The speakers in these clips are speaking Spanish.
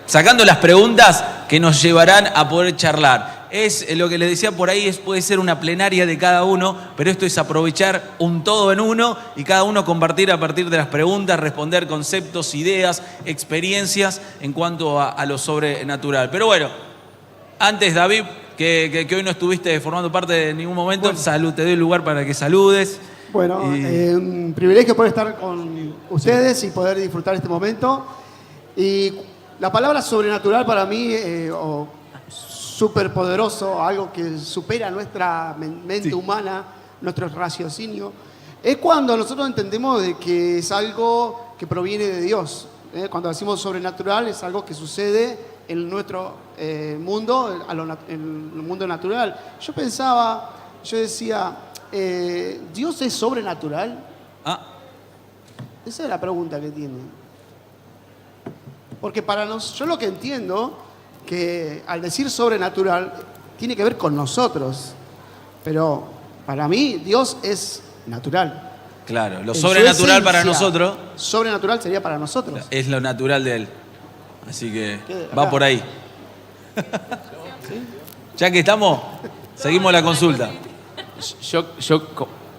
Sacando las preguntas que nos llevarán a poder charlar. Es lo que les decía por ahí, puede ser una plenaria de cada uno, pero esto es aprovechar un todo en uno y cada uno compartir a partir de las preguntas, responder conceptos, ideas, experiencias en cuanto a lo sobrenatural. Pero bueno, antes David, que hoy no estuviste formando parte de ningún momento, bueno, te doy el lugar para que saludes. Bueno, un privilegio poder estar con ustedes y poder disfrutar este momento. Y la palabra sobrenatural para mí, o superpoderoso, algo que supera nuestra mente humana, nuestro raciocinio, es cuando nosotros entendemos de que es algo que proviene de Dios. Cuando decimos sobrenatural es algo que sucede en nuestro mundo, en el mundo natural. Yo decía, ¿Dios es sobrenatural? Esa es la pregunta que tiene. Porque yo lo que entiendo, que al decir sobrenatural, tiene que ver con nosotros. Pero para mí, Dios es natural. Claro, lo sobrenatural para nosotros. Sobrenatural sería para nosotros. Es lo natural de Él. Así que va por ahí. ¿Sí? Ya que estamos, seguimos la consulta.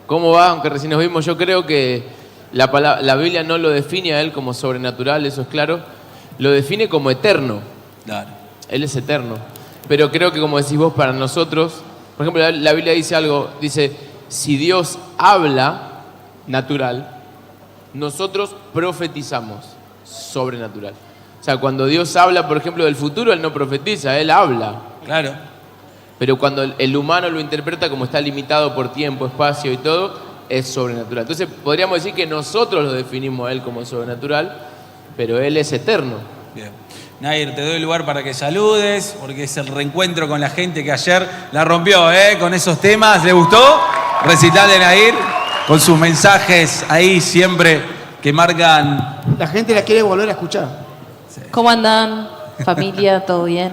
¿Cómo va? Aunque recién nos vimos, yo creo que la Biblia no lo define a Él como sobrenatural, eso es claro. Lo define como eterno. Claro. Él es eterno. Pero creo que, como decís vos, para nosotros, por ejemplo, la Biblia dice algo, dice, si Dios habla natural, nosotros profetizamos sobrenatural. O sea, cuando Dios habla, por ejemplo, del futuro, Él no profetiza, Él habla. Claro. Pero cuando el humano lo interpreta como está limitado por tiempo, espacio y todo, es sobrenatural. Entonces, podríamos decir que nosotros lo definimos a Él como sobrenatural, pero Él es eterno. Bien. Nair, te doy el lugar para que saludes, porque es el reencuentro con la gente que ayer la rompió, con esos temas. ¿Le gustó? Recital de Nair, con sus mensajes ahí siempre que marcan... La gente la quiere volver a escuchar. Sí. ¿Cómo andan? Familia, ¿todo bien?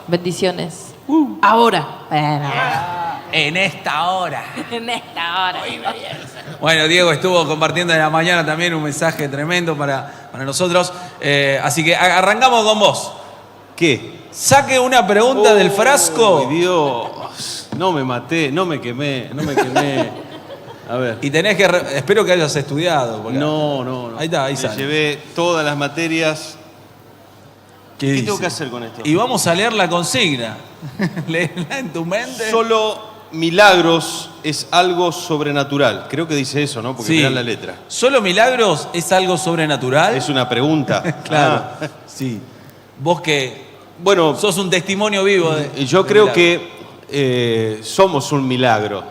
Bendiciones. Ahora. En esta hora. En esta hora. Bueno, Diego estuvo compartiendo en la mañana también un mensaje tremendo para nosotros. Así que arrancamos con vos. ¿Qué? Saque una pregunta del frasco. Dios, no me maté, no me quemé. A ver. Y tenés que... espero que hayas estudiado. No. Ahí está, ahí me sale. Llevé todas las materias. ¿Qué tengo que hacer hacer con esto? Y vamos a leer la consigna. Léela en tu mente. Solo milagros es algo sobrenatural. Creo que dice eso, ¿no? Porque mirá la letra. ¿Solo milagros es algo sobrenatural? Es una pregunta. Claro. Sí. Vos que sos un testimonio vivo de... Yo creo que somos un milagro.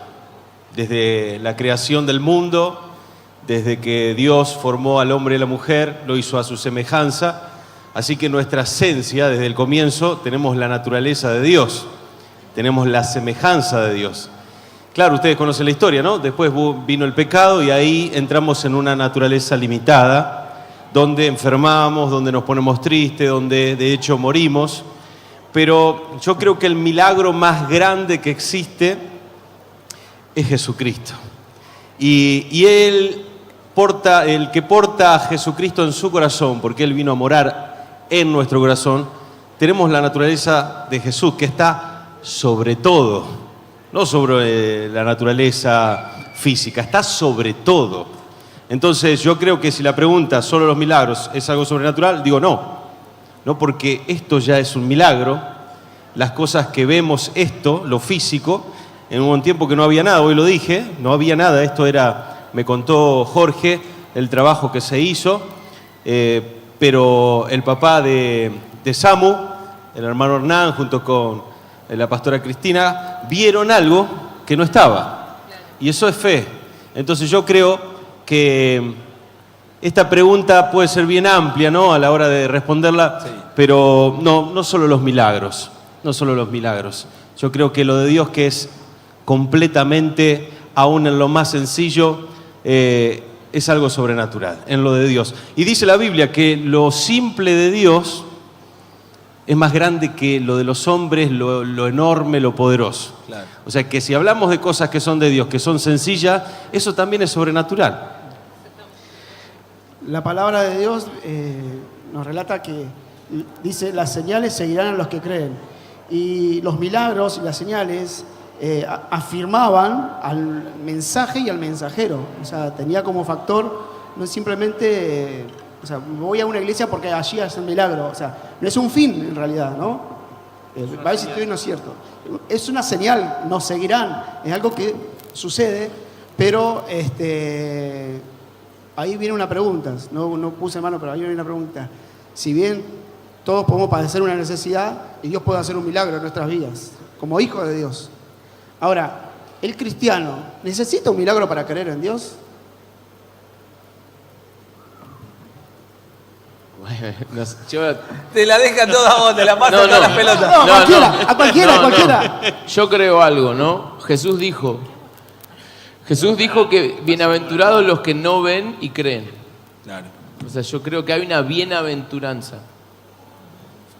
Desde la creación del mundo, desde que Dios formó al hombre y la mujer, lo hizo a su semejanza. Así que nuestra esencia, desde el comienzo, tenemos la naturaleza de Dios. Tenemos la semejanza de Dios. Claro, ustedes conocen la historia, ¿no? Después vino el pecado y ahí entramos en una naturaleza limitada, donde enfermamos, donde nos ponemos tristes, donde de hecho morimos. Pero yo creo que el milagro más grande que existe es Jesucristo. Y Él el que porta a Jesucristo en su corazón, porque Él vino a morar en nuestro corazón, tenemos la naturaleza de Jesús, que está sobre todo, no sobre la naturaleza física, está sobre todo. Entonces yo creo que si la pregunta, ¿solo los milagros es algo sobrenatural? Digo no, porque esto ya es un milagro. Las cosas que vemos, lo físico, en un tiempo que no había nada, hoy lo dije, no había nada, me contó Jorge el trabajo que se hizo, pero el papá de Samu, el hermano Hernán, junto con la pastora Cristina, vieron algo que no estaba. Y eso es fe. Entonces yo creo que esta pregunta puede ser bien amplia, ¿no?, a la hora de responderla, sí. Pero no solo los milagros, Yo creo que lo de Dios, que es completamente, aún en lo más sencillo, es algo sobrenatural, en lo de Dios. Y dice la Biblia que lo simple de Dios es más grande que lo de los hombres, lo enorme, lo poderoso. Claro. O sea que si hablamos de cosas que son de Dios, que son sencillas, eso también es sobrenatural. La palabra de Dios nos relata que dice, las señales seguirán a los que creen. Y los milagros y las señales afirmaban al mensaje y al mensajero. O sea, tenía como factor, no es simplemente, o sea, voy a una iglesia porque allí hacen milagro. O sea, no es un fin en realidad, ¿no? Va a ver si estoy no es cierto. Es una señal, nos seguirán. Es algo que sucede, pero ahí viene una pregunta. No puse mano, pero ahí viene una pregunta. Si bien todos podemos padecer una necesidad y Dios puede hacer un milagro en nuestras vidas, como hijos de Dios. Ahora, ¿el cristiano necesita un milagro para creer en Dios? No sé, yo, Te la deja toda vos, te la pasa No, todas no. las pelotas. No, a cualquiera. Yo creo algo, ¿no? Jesús dijo que bienaventurados los que no ven y creen. Claro. O sea, yo creo que hay una bienaventuranza.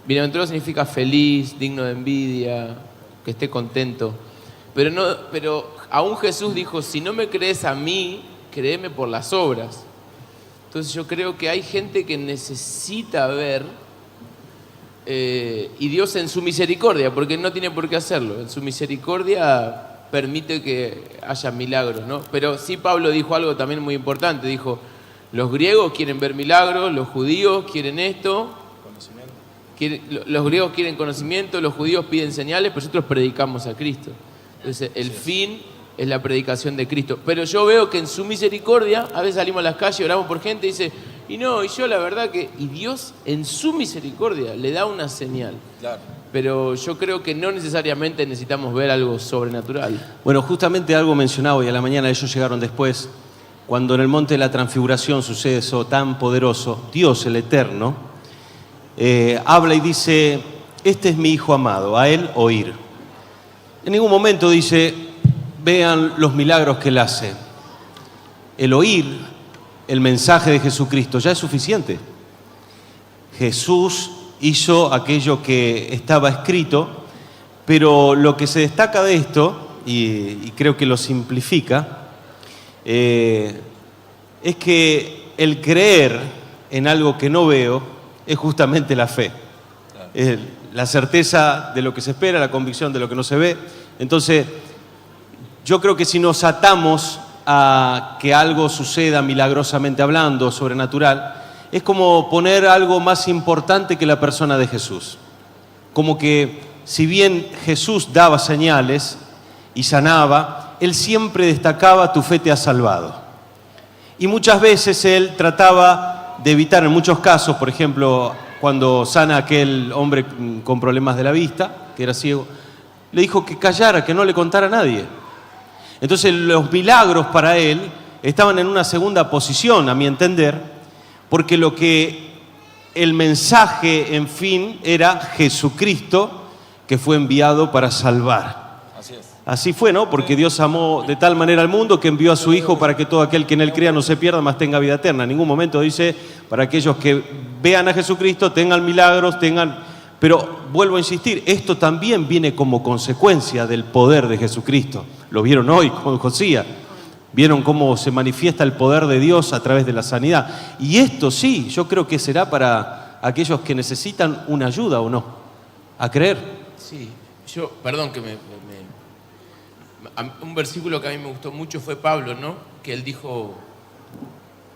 Bienaventurado significa feliz, digno de envidia, que esté contento. Pero aún Jesús dijo, si no me crees a mí, créeme por las obras. Entonces yo creo que hay gente que necesita ver, y Dios en su misericordia, porque no tiene por qué hacerlo, en su misericordia permite que haya milagros, ¿no? Pero sí Pablo dijo algo también muy importante, dijo, los griegos quieren ver milagros, los judíos quieren esto, los griegos quieren conocimiento, los judíos piden señales, pero nosotros predicamos a Cristo. Entonces el fin es la predicación de Cristo. Pero yo veo que en su misericordia, a veces salimos a las calles, oramos por gente y dice, y yo la verdad que, y Dios en su misericordia le da una señal. Claro. Pero yo creo que no necesariamente necesitamos ver algo sobrenatural. Bueno, justamente algo mencionado y a la mañana ellos llegaron después, cuando en el monte de la transfiguración sucede eso tan poderoso, Dios el Eterno habla y dice, este es mi Hijo amado, a Él oír. En ningún momento dice, vean los milagros que Él hace. El oír el mensaje de Jesucristo ya es suficiente. Jesús hizo aquello que estaba escrito, pero lo que se destaca de esto, y creo que lo simplifica, es que el creer en algo que no veo es justamente la fe. Es la certeza de lo que se espera, la convicción de lo que no se ve. Entonces, yo creo que si nos atamos a que algo suceda milagrosamente hablando, sobrenatural, es como poner algo más importante que la persona de Jesús. Como que si bien Jesús daba señales y sanaba, Él siempre destacaba tu fe te ha salvado. Y muchas veces Él trataba de evitar, en muchos casos, por ejemplo, cuando sana a aquel hombre con problemas de la vista, que era ciego, le dijo que callara, que no le contara a nadie. Entonces los milagros para Él estaban en una segunda posición, a mi entender, porque lo que el mensaje, en fin, era Jesucristo, que fue enviado para salvar. Así es. Así fue, ¿no? Porque Dios amó de tal manera al mundo que envió a su Hijo para que todo aquel que en Él crea no se pierda, mas tenga vida eterna. En ningún momento dice, para aquellos que vean a Jesucristo, tengan milagros, Pero vuelvo a insistir, esto también viene como consecuencia del poder de Jesucristo. Lo vieron hoy con Josías. Vieron cómo se manifiesta el poder de Dios a través de la sanidad. Y esto sí, yo creo que será para aquellos que necesitan una ayuda o no, a creer. Sí, perdón que un versículo que a mí me gustó mucho fue Pablo, ¿no? Que él dijo,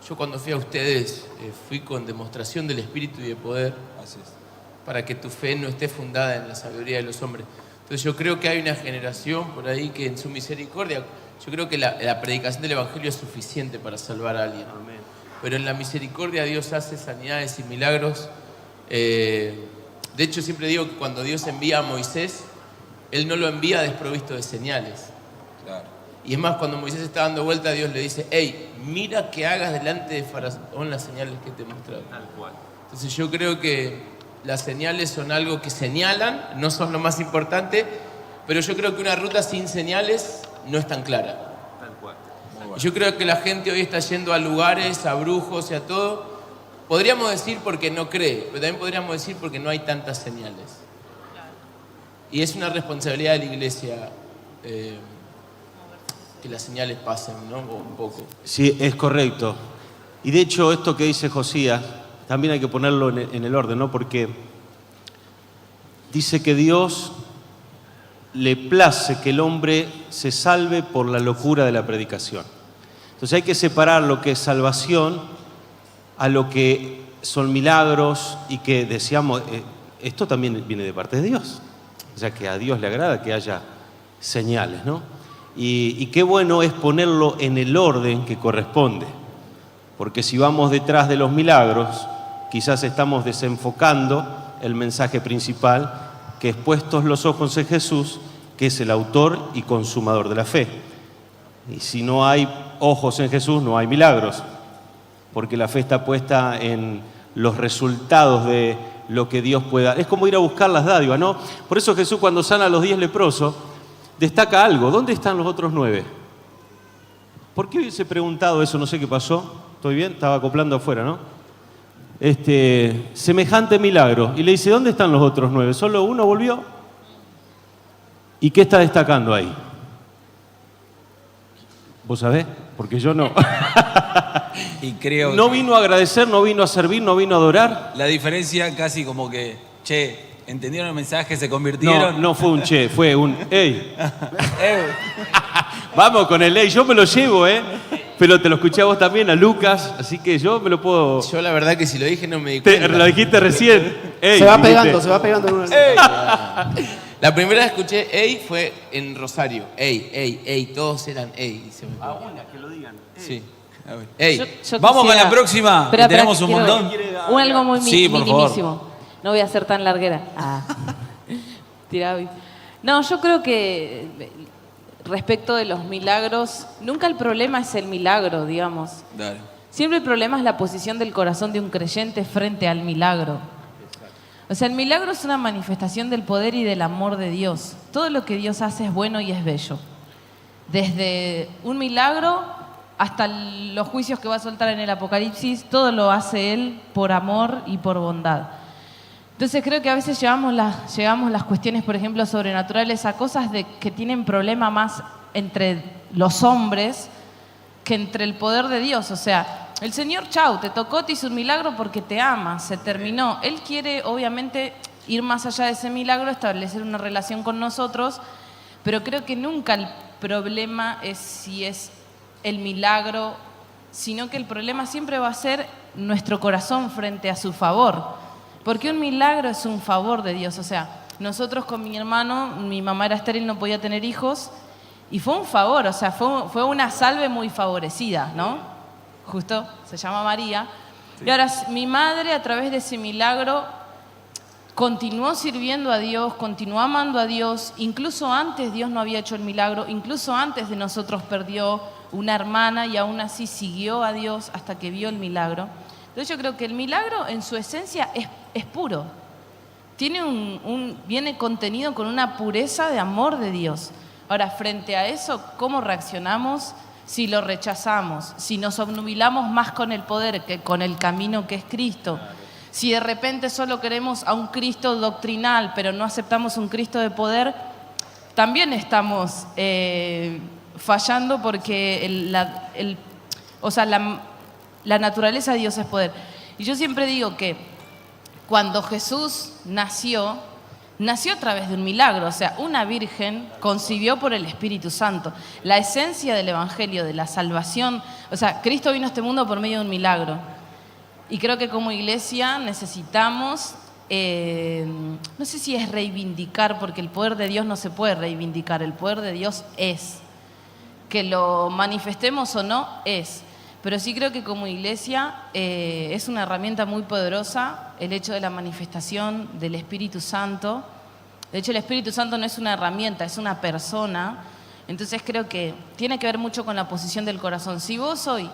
yo cuando fui a ustedes fui con demostración del Espíritu y de poder. Así es. Para que tu fe no esté fundada en la sabiduría de los hombres. Entonces yo creo que hay una generación por ahí que en su misericordia, yo creo que la predicación del Evangelio es suficiente para salvar a alguien. Amén. Pero en la misericordia Dios hace sanidades y milagros. De hecho siempre digo que cuando Dios envía a Moisés, Él no lo envía desprovisto de señales. Claro. Y es más, cuando Moisés está dando vuelta, Dios le dice, hey, mira que hagas delante de Faraón las señales que te he mostrado. Tal cual. Entonces yo creo que las señales son algo que señalan, no son lo más importante, pero yo creo que una ruta sin señales no es tan clara. Tal cual. Yo creo que la gente hoy está yendo a lugares, a brujos y a todo. Podríamos decir porque no cree, pero también podríamos decir porque no hay tantas señales. Y es una responsabilidad de la iglesia que las señales pasen, ¿no? Un poco. Sí, es correcto. Y de hecho, esto que dice Josías, también hay que ponerlo en el orden, ¿no? Porque dice que Dios le place que el hombre se salve por la locura de la predicación. Entonces hay que separar lo que es salvación a lo que son milagros y que decíamos, esto también viene de parte de Dios. O sea que a Dios le agrada que haya señales, ¿no? Y qué bueno es ponerlo en el orden que corresponde. Porque si vamos detrás de los milagros, quizás estamos desenfocando el mensaje principal, que es puestos los ojos en Jesús, que es el autor y consumador de la fe. Y si no hay ojos en Jesús, no hay milagros, porque la fe está puesta en los resultados de lo que Dios pueda. Es como ir a buscar las dádivas, ¿no? Por eso Jesús, cuando sana a los 10 leprosos, destaca algo. ¿Dónde están los otros 9? ¿Por qué hubiese preguntado eso? No sé qué pasó. ¿Estoy bien? Estaba acoplando afuera, ¿no? Semejante milagro. Y le dice, ¿dónde están los otros 9? ¿Solo uno volvió? ¿Y qué está destacando ahí? ¿Vos sabés? Porque yo no. Y creo No que vino a agradecer, no vino a servir, no vino a adorar. la diferencia casi como que, che, ¿entendieron el mensaje? ¿Se convirtieron? No fue un che, fue un ey. Vamos con el ey, yo me lo llevo, pero te lo escuché a vos también, a Lucas, así que yo me lo puedo... Yo la verdad que si lo dije no me di cuenta. Lo dijiste recién. Ey, se va dijiste. pegando en una... La primera vez que escuché ey fue en Rosario. Ey, todos eran ey. Una, que lo digan. Sí. A ver. Ey. Yo Vamos con quisiera- la próxima, Espera, que tenemos un quiero- montón. Algo muy Sí, por favor. minimísimo. No voy a ser tan larguera. Tirá, Vic. No, yo creo que respecto de los milagros, nunca el problema es el milagro, digamos. Dale. Siempre el problema es la posición del corazón de un creyente frente al milagro. O sea, el milagro es una manifestación del poder y del amor de Dios. Todo lo que Dios hace es bueno y es bello. Desde un milagro hasta los juicios que va a soltar en el Apocalipsis, todo lo hace Él por amor y por bondad. Entonces creo que a veces llevamos las cuestiones, por ejemplo, sobrenaturales a cosas que tienen problema más entre los hombres que entre el poder de Dios. O sea, el Señor, chau, te tocó, te hizo un milagro porque te ama, se terminó. Él quiere, obviamente, ir más allá de ese milagro, establecer una relación con nosotros, pero creo que nunca el problema es si es el milagro, sino que el problema siempre va a ser nuestro corazón frente a su favor. Porque un milagro es un favor de Dios. O sea, nosotros con mi hermano, mi mamá era estéril, no podía tener hijos, y fue un favor, o sea, fue una salve muy favorecida, ¿no? Justo, se llama María. Sí. Y ahora mi madre, a través de ese milagro, continuó sirviendo a Dios, continuó amando a Dios. Incluso antes Dios no había hecho el milagro, incluso antes de nosotros perdió una hermana y aún así siguió a Dios hasta que vio el milagro. Entonces yo creo que el milagro en su esencia es puro. Tiene viene contenido con una pureza de amor de Dios. Ahora, frente a eso, ¿cómo reaccionamos si lo rechazamos? Si nos obnubilamos más con el poder que con el camino que es Cristo. Si de repente solo queremos a un Cristo doctrinal, pero no aceptamos un Cristo de poder, también estamos fallando porque la naturaleza de Dios es poder. Y yo siempre digo que cuando Jesús nació a través de un milagro. O sea, una virgen concibió por el Espíritu Santo. La esencia del Evangelio, de la salvación, o sea, Cristo vino a este mundo por medio de un milagro. Y creo que como iglesia necesitamos, no sé si es reivindicar, porque el poder de Dios no se puede reivindicar, el poder de Dios es. Que lo manifestemos o no, es. Pero sí creo que como iglesia es una herramienta muy poderosa el hecho de la manifestación del Espíritu Santo. De hecho, el Espíritu Santo no es una herramienta, es una persona. Entonces creo que tiene que ver mucho con la posición del corazón. Si vos hoy,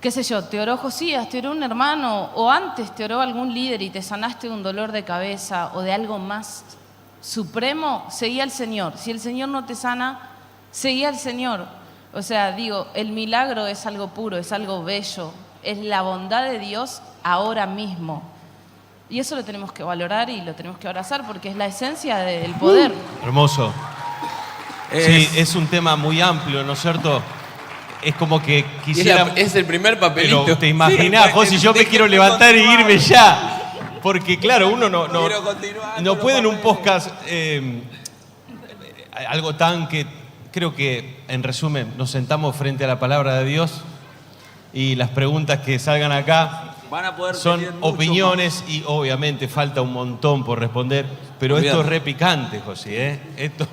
qué sé yo, te oró Josías, te oró un hermano, o antes te oró algún líder y te sanaste de un dolor de cabeza o de algo más supremo, seguí al Señor. Si el Señor no te sana, seguí al Señor. O sea, digo, el milagro es algo puro, es algo bello, es la bondad de Dios ahora mismo. Y eso lo tenemos que valorar y lo tenemos que abrazar porque es la esencia del poder. Hermoso. Sí, es un tema muy amplio, ¿no es cierto? es como que Y quisiera... es el primer papelito. Pero te imaginás, Sí, José, yo me déjeme quiero levantar y continuar. irme ya. Porque claro, uno no Quiero continuar no con puede en los un papeles. podcast algo tan que creo que, en resumen, nos sentamos frente a la palabra de Dios y las preguntas que salgan acá Van a poder son tener mucho opiniones y obviamente falta un montón por responder, pero Olvídate. esto es re picante, José, ¿eh? Esto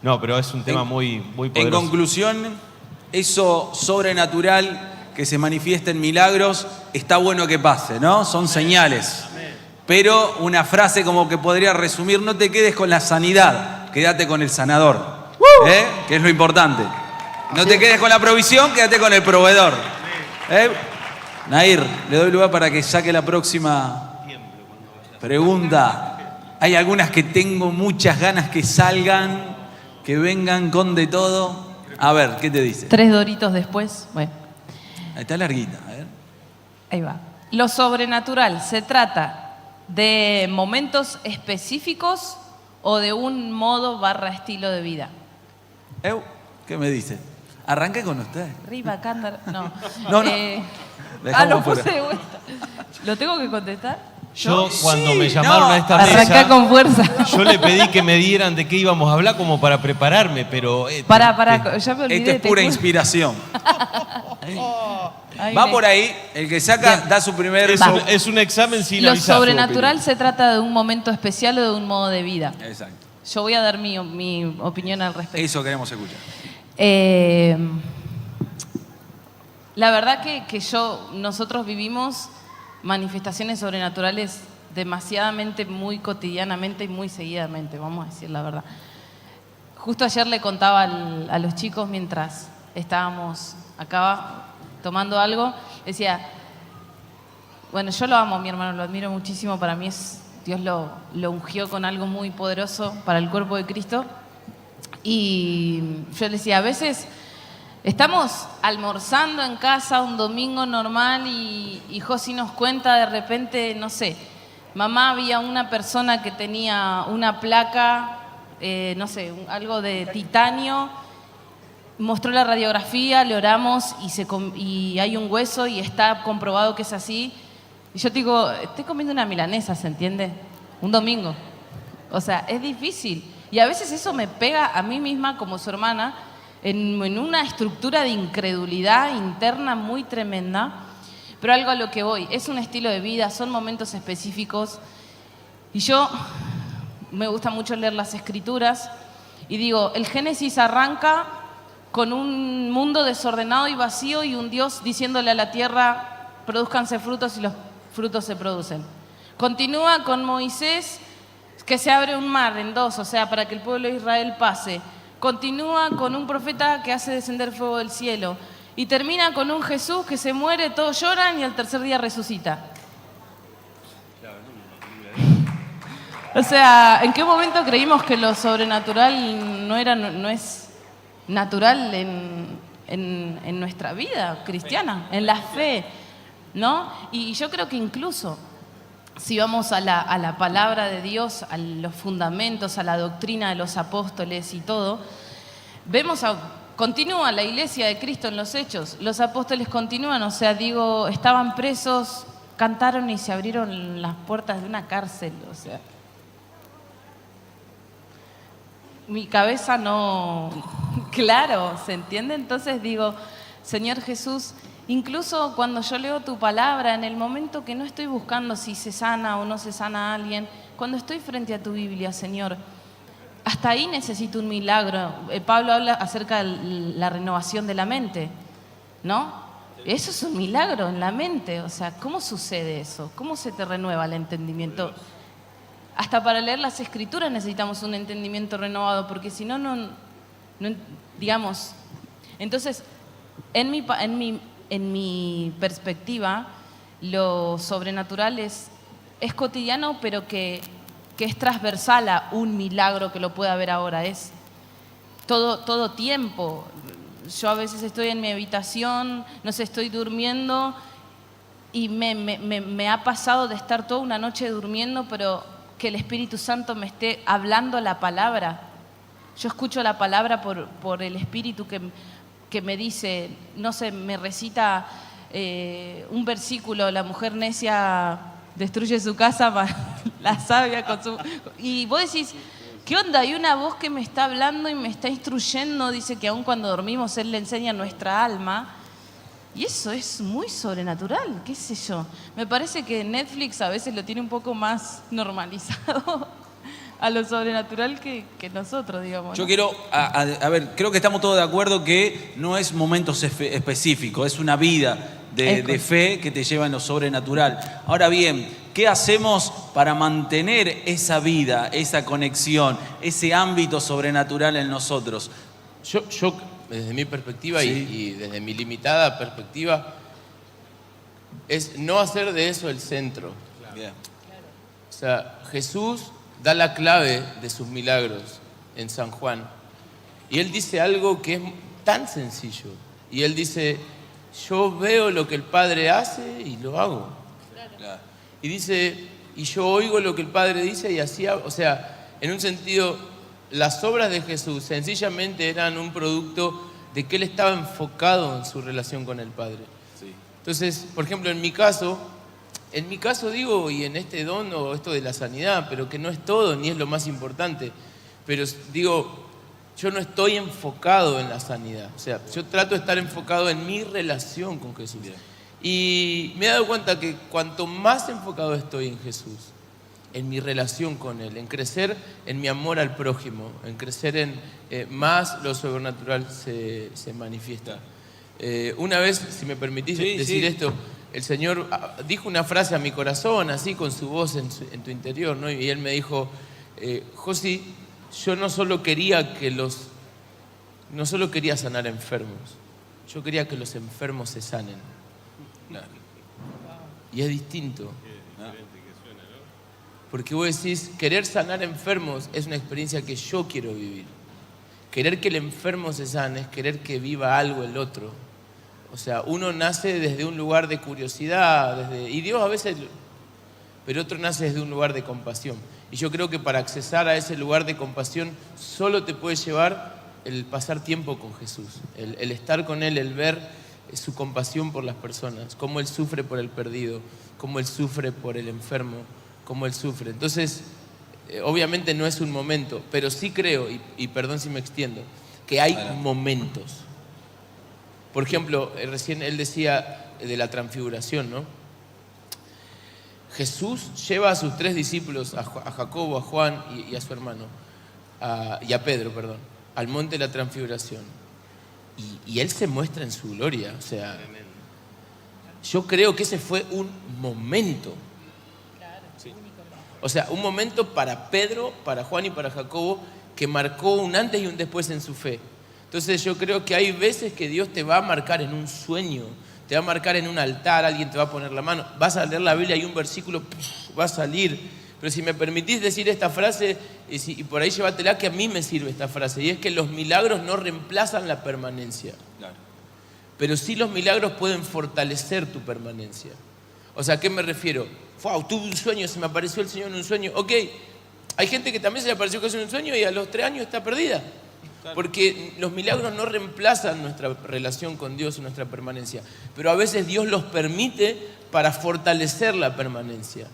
no, pero es un tema En- muy En poderoso. conclusión, eso sobrenatural que se manifiesta en milagros, está bueno que pase, ¿no? Son señales. Pero una frase como que podría resumir, no te quedes con la sanidad, quédate con el sanador, ¿eh? Que es lo importante. No te quedes con la provisión, quédate con el proveedor. ¿Eh? Nair, le doy lugar para que saque la próxima pregunta. Hay algunas que tengo muchas ganas que salgan, que vengan con de todo. A ver, ¿qué te dice? 3 doritos después. Bueno, Está larguita, a ver. ahí va. Lo sobrenatural, ¿se trata de momentos específicos o de un modo / estilo de vida? ¿Qué me dice? Arranqué con usted. Riva, cándara. No. No, no. Dejamos lo fuera. puse de vuelta. ¿Lo tengo que contestar? Yo cuando Sí, me llamaron no, a esta Arrancá mesa, con fuerza. yo le pedí que me dieran de qué íbamos a hablar como para prepararme, pero... Pará, ya me olvidé. Esto es te pura juro. inspiración. Ahí Va me- por ahí, el que saca Bien. da su primer... es un examen sin Lo avisar. sobrenatural se trata de un momento especial o de un modo de vida. Exacto. Yo voy a dar mi opinión al respecto. Eso queremos escuchar. La verdad que nosotros vivimos manifestaciones sobrenaturales demasiadamente, muy cotidianamente y muy seguidamente, vamos a decir la verdad. Justo ayer le contaba a los chicos mientras estábamos acá tomando algo, decía, bueno, yo lo amo a mi hermano, lo admiro muchísimo, para mí Dios lo ungió con algo muy poderoso para el cuerpo de Cristo. Y yo le decía, a veces estamos almorzando en casa un domingo normal y Josi nos cuenta de repente, no sé, mamá, había una persona que tenía una placa, no sé, algo de titanio, mostró la radiografía, le oramos y hay un hueso y está comprobado que es así. Y yo te digo, estoy comiendo una milanesa, ¿se entiende? Un domingo. O sea, es difícil. Y a veces eso me pega a mí misma como su hermana en una estructura de incredulidad interna muy tremenda. Pero algo a lo que voy, es un estilo de vida, son momentos específicos. Y yo me gusta mucho leer las escrituras y digo, el Génesis arranca con un mundo desordenado y vacío y un Dios diciéndole a la tierra, produzcanse frutos y los frutos se producen. Continúa con Moisés, que se abre un mar en dos, o sea, para que el pueblo de Israel pase. Continúa con un profeta que hace descender fuego del cielo. Y termina con un Jesús que se muere, todos lloran y al tercer día resucita. O sea, ¿en qué momento creímos que lo sobrenatural no es natural en nuestra vida cristiana, en la fe, ¿no? Y yo creo que incluso si vamos a la palabra de Dios, a los fundamentos, a la doctrina de los apóstoles y todo, vemos continúa la iglesia de Cristo en los hechos. Los apóstoles continúan, o sea, digo, estaban presos, cantaron y se abrieron las puertas de una cárcel, o sea. Mi cabeza no... Claro, ¿se entiende? Entonces digo, Señor Jesús, incluso cuando yo leo tu palabra, en el momento que no estoy buscando si se sana o no se sana a alguien, cuando estoy frente a tu Biblia, Señor, hasta ahí necesito un milagro. Pablo habla acerca de la renovación de la mente, ¿no? Eso es un milagro en la mente, o sea, ¿cómo sucede eso? ¿Cómo se te renueva el entendimiento? Hasta para leer las escrituras necesitamos un entendimiento renovado, porque si no, no digamos. Entonces, en mi perspectiva, lo sobrenatural es cotidiano, pero que es transversal a un milagro que lo pueda haber ahora. Es todo tiempo. Yo a veces estoy en mi habitación, no sé, estoy durmiendo y me ha pasado de estar toda una noche durmiendo, pero que el Espíritu Santo me esté hablando la palabra. Yo escucho la palabra por el Espíritu que me dice, no sé, me recita un versículo, la mujer necia destruye su casa, la sabia con su... Y vos decís, ¿qué onda? Hay una voz que me está hablando y me está instruyendo, dice que aun cuando dormimos Él le enseña a nuestra alma. Y eso es muy sobrenatural, qué sé yo. Me parece que Netflix a veces lo tiene un poco más normalizado a lo sobrenatural que nosotros, digamos. Yo ¿no? quiero, a ver, creo que estamos todos de acuerdo que no es momentos específicos, es una vida de fe que te lleva en lo sobrenatural. Ahora bien, ¿qué hacemos para mantener esa vida, esa conexión, ese ámbito sobrenatural en nosotros? Yo desde mi perspectiva Sí. y desde mi limitada perspectiva, es no hacer de eso el centro. Bien. O sea, Jesús da la clave de sus milagros en San Juan. Y Él dice algo que es tan sencillo. Y Él dice, yo veo lo que el Padre hace y lo hago. Claro. Y dice, y yo oigo lo que el Padre dice y así hago. O sea, en un sentido, las obras de Jesús sencillamente eran un producto de que Él estaba enfocado en su relación con el Padre. Sí. Entonces, por ejemplo, en mi caso digo, y en este don o esto de la sanidad, pero que no es todo ni es lo más importante, pero digo, yo no estoy enfocado en la sanidad, o sea, yo trato de estar enfocado en mi relación con Jesús. Y me he dado cuenta que cuanto más enfocado estoy en Jesús, en mi relación con Él, en crecer en mi amor al prójimo, en crecer en más lo sobrenatural se manifiesta. Una vez, si me permitís decir esto, el Señor dijo una frase a mi corazón, así con su voz en tu interior, ¿no? Y Él me dijo, Josi, yo no solo quería sanar enfermos, yo quería que los enfermos se sanen. Claro. Y es distinto. Porque vos decís, querer sanar enfermos es una experiencia que yo quiero vivir. Querer que el enfermo se sane es querer que viva algo el otro. O sea, uno nace desde un lugar de curiosidad, y Dios a veces, pero otro nace desde un lugar de compasión. Y yo creo que para accesar a ese lugar de compasión solo te puede llevar el pasar tiempo con Jesús, el estar con Él, el ver su compasión por las personas, cómo Él sufre por el perdido, cómo Él sufre por el enfermo, cómo Él sufre. Entonces, obviamente no es un momento, pero sí creo, y perdón si me extiendo, que hay momentos. Por ejemplo, recién él decía de la transfiguración, ¿no? Jesús lleva a sus 3 discípulos, a Jacobo, a Juan y a su hermano, y a Pedro, perdón, al monte de la transfiguración. Y Él se muestra en su gloria. O sea, yo creo que ese fue un momento. O sea, un momento para Pedro, para Juan y para Jacobo que marcó un antes y un después en su fe. Entonces yo creo que hay veces que Dios te va a marcar en un sueño, te va a marcar en un altar, alguien te va a poner la mano, vas a leer la Biblia y un versículo va a salir. Pero si me permitís decir esta frase, y por ahí llévatela, que a mí me sirve esta frase, y es que los milagros no reemplazan la permanencia. Claro. Pero sí los milagros pueden fortalecer tu permanencia. O sea, ¿a qué me refiero? Wow, tuve un sueño, se me apareció el Señor en un sueño. Ok, hay gente que también se le apareció Jesús en un sueño y a los 3 años está perdida. Porque los milagros no reemplazan nuestra relación con Dios y nuestra permanencia. Pero a veces Dios los permite para fortalecer la permanencia.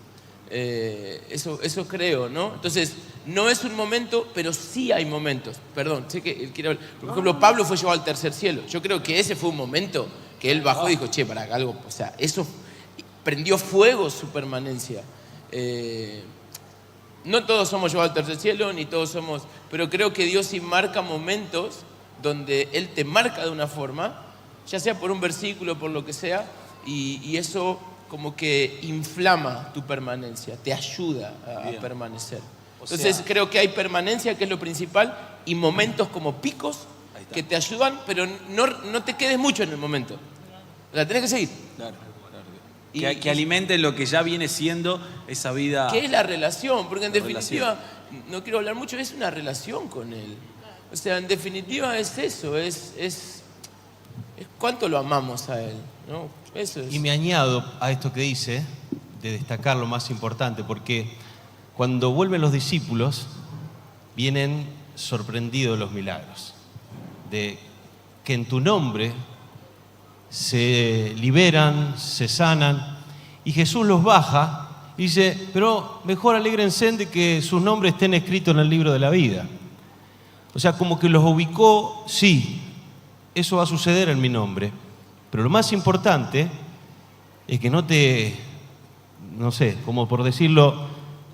Eso creo, ¿no? Entonces, no es un momento, pero sí hay momentos. Perdón, sé que él quiere hablar. Por ejemplo, Pablo fue llevado al tercer cielo. Yo creo que ese fue un momento que él bajó y dijo, che, para algo, o sea, eso prendió fuego su permanencia. No todos somos llevados al tercer cielo, ni todos somos, pero creo que Dios sí marca momentos donde Él te marca de una forma, ya sea por un versículo, por lo que sea, y eso como que inflama tu permanencia, te ayuda a permanecer. Entonces creo que hay permanencia, que es lo principal, y momentos como picos que te ayudan, pero no te quedes mucho en el momento. O sea, tenés que seguir. Claro. Que alimente lo que ya viene siendo esa vida. ¿Qué es la relación? Porque en definitiva, no quiero hablar mucho, es una relación con Él. O sea, en definitiva es eso, es cuánto lo amamos a Él, ¿no? Eso es. Y me añado a esto que dice, de destacar lo más importante, porque cuando vuelven los discípulos, vienen sorprendidos los milagros. De que en tu nombre se liberan, se sanan, y Jesús los baja y dice, pero mejor alégrense de que sus nombres estén escritos en el libro de la vida. O sea, como que los ubicó, sí, eso va a suceder en mi nombre, pero lo más importante es que no te, no sé, como por decirlo,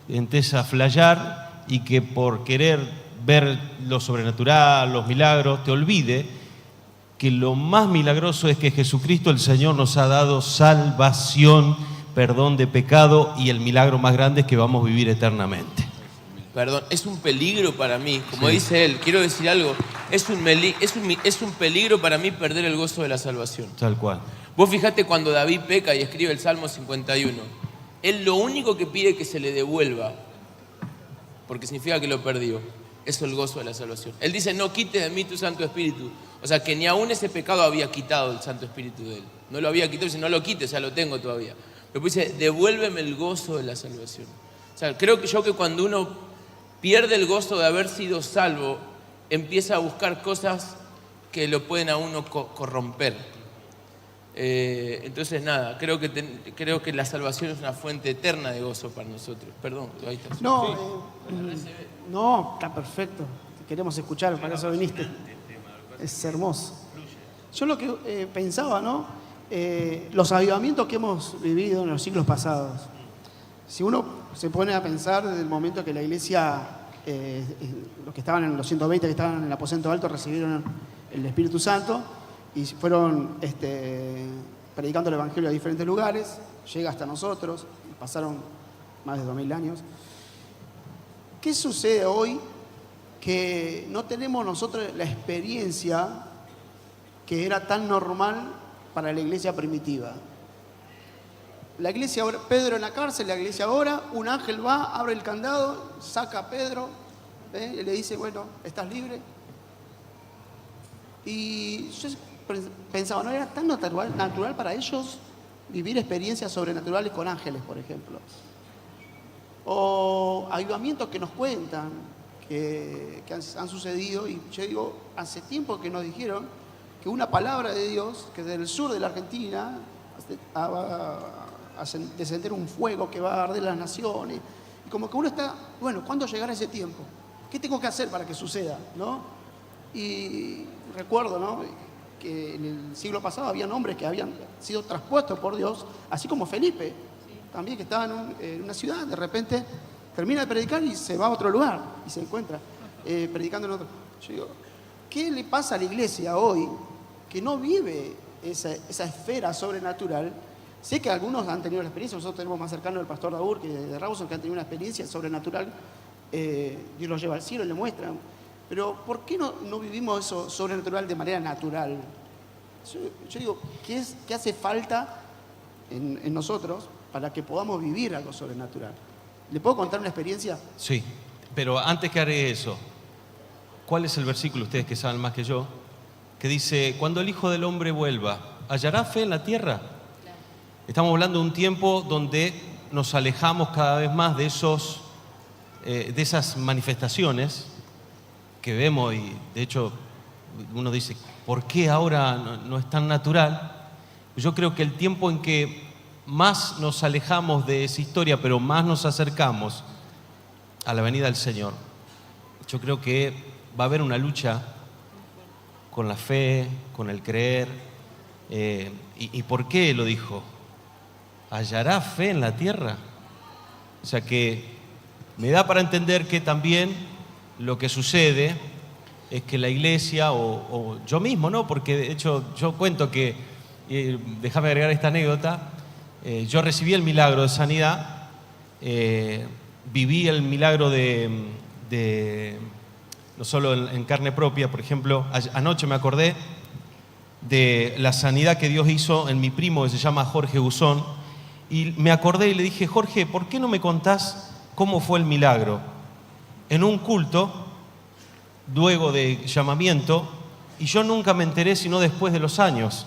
entres a flayar y que por querer ver lo sobrenatural, los milagros, te olvide que lo más milagroso es que Jesucristo el Señor nos ha dado salvación, perdón de pecado, y el milagro más grande es que vamos a vivir eternamente. Perdón, es un peligro para mí, como dice él, quiero decir algo, es un peligro para mí perder el gozo de la salvación. Tal cual. Vos fijate cuando David peca y escribe el Salmo 51, él lo único que pide que se le devuelva, porque significa que lo perdió, es el gozo de la salvación. Él dice, no quites de mí tu Santo Espíritu. O sea, que ni aún ese pecado había quitado el Santo Espíritu de él. No lo había quitado, dice, no lo quites, ya lo tengo todavía. Pero dice, devuélveme el gozo de la salvación. O sea, creo que cuando uno pierde el gozo de haber sido salvo, empieza a buscar cosas que lo pueden a uno corromper. Entonces, nada, creo que la salvación es una fuente eterna de gozo para nosotros. Perdón, ahí está. No, está perfecto. Te queremos escuchar, para eso viniste. Es hermoso. Yo lo que pensaba, ¿no? Los avivamientos que hemos vivido en los siglos pasados. Si uno se pone a pensar desde el momento que la iglesia, los que estaban en los 120 que estaban en el aposento alto recibieron el Espíritu Santo y fueron predicando el Evangelio a diferentes lugares, llega hasta nosotros, pasaron más de 2000 años. ¿Qué sucede hoy que no tenemos nosotros la experiencia que era tan normal para la iglesia primitiva? La iglesia, Pedro en la cárcel, la iglesia ahora, un ángel va, abre el candado, saca a Pedro, y le dice, bueno, estás libre. Y yo pensaba, ¿no era tan natural para ellos vivir experiencias sobrenaturales con ángeles, por ejemplo? O avivamientos que nos cuentan, que han sucedido, y yo digo, hace tiempo que nos dijeron que una palabra de Dios, que desde el sur de la Argentina va a descender un fuego que va a arder las naciones, y como que uno está, bueno, ¿cuándo llegará ese tiempo? ¿Qué tengo que hacer para que suceda? ¿No? Y recuerdo, ¿no?, que en el siglo pasado había hombres que habían sido traspuestos por Dios, así como Felipe, también, que estaba en una ciudad, de repente termina de predicar y se va a otro lugar y se encuentra predicando en otro. Yo digo, ¿qué le pasa a la iglesia hoy que no vive esa esfera sobrenatural? Sé que algunos han tenido la experiencia, nosotros tenemos más cercano al pastor Daur que de Rawson, que han tenido una experiencia sobrenatural, Dios los lleva al cielo y le muestran, pero ¿por qué no vivimos eso sobrenatural de manera natural? Yo digo, ¿qué hace falta en nosotros para que podamos vivir algo sobrenatural? ¿Le puedo contar una experiencia? Sí, pero antes que haré eso, ¿cuál es el versículo, ustedes que saben más que yo, que dice, cuando el Hijo del Hombre vuelva, ¿hallará fe en la tierra? Estamos hablando de un tiempo donde nos alejamos cada vez más de esas manifestaciones que vemos, y de hecho uno dice, ¿por qué ahora no es tan natural? Yo creo que el tiempo en que más nos alejamos de esa historia, pero más nos acercamos a la venida del Señor, yo creo que va a haber una lucha con la fe, con el creer. ¿Y por qué lo dijo? ¿Hallará fe en la tierra? O sea que me da para entender que también lo que sucede es que la iglesia, o yo mismo, ¿no? Porque de hecho yo cuento que, déjame agregar esta anécdota, yo recibí el milagro de sanidad, viví el milagro de no solo en carne propia, por ejemplo, anoche me acordé de la sanidad que Dios hizo en mi primo que se llama Jorge Guzón, y me acordé y le dije, Jorge, ¿por qué no me contás cómo fue el milagro? En un culto, luego de llamamiento, y yo nunca me enteré sino después de los años.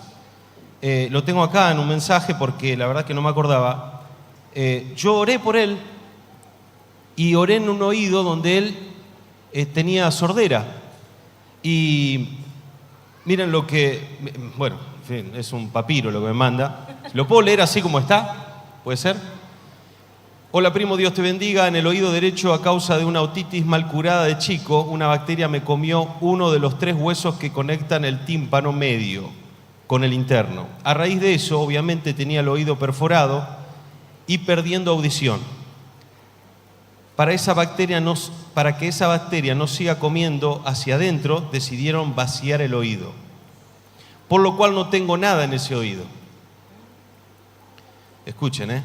Lo tengo acá en un mensaje porque la verdad que no me acordaba. Yo oré por él y oré en un oído donde él tenía sordera. Y Miren lo que... Bueno, en fin, es un papiro lo que me manda. ¿Lo puedo leer así como está? ¿Puede ser? Hola primo, Dios te bendiga. En el oído derecho, a causa de una otitis mal curada de chico, una bacteria me comió uno de los 3 huesos que conectan el tímpano medio con el interno. A raíz de eso, obviamente, tenía el oído perforado y perdiendo audición. Para que esa bacteria no siga comiendo hacia adentro, decidieron vaciar el oído. Por lo cual no tengo nada en ese oído. Escuchen,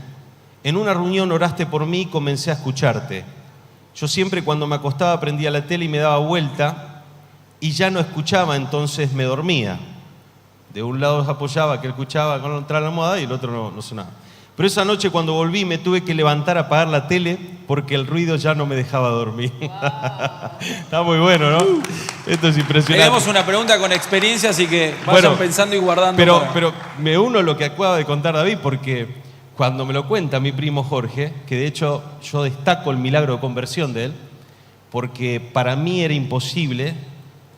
En una reunión oraste por mí y comencé a escucharte. Yo siempre cuando me acostaba prendía la tele y me daba vuelta y ya no escuchaba, entonces me dormía. De un lado apoyaba, que él escuchaba contra la almohada y el otro no sonaba. Pero esa noche cuando volví me tuve que levantar a apagar la tele porque el ruido ya no me dejaba dormir. Está muy bueno, ¿no? Esto es impresionante. Tenemos una pregunta con experiencia, así que vayan pensando y guardando. Pero me uno a lo que acaba de contar David, porque cuando me lo cuenta mi primo Jorge, que de hecho yo destaco el milagro de conversión de él, porque para mí era imposible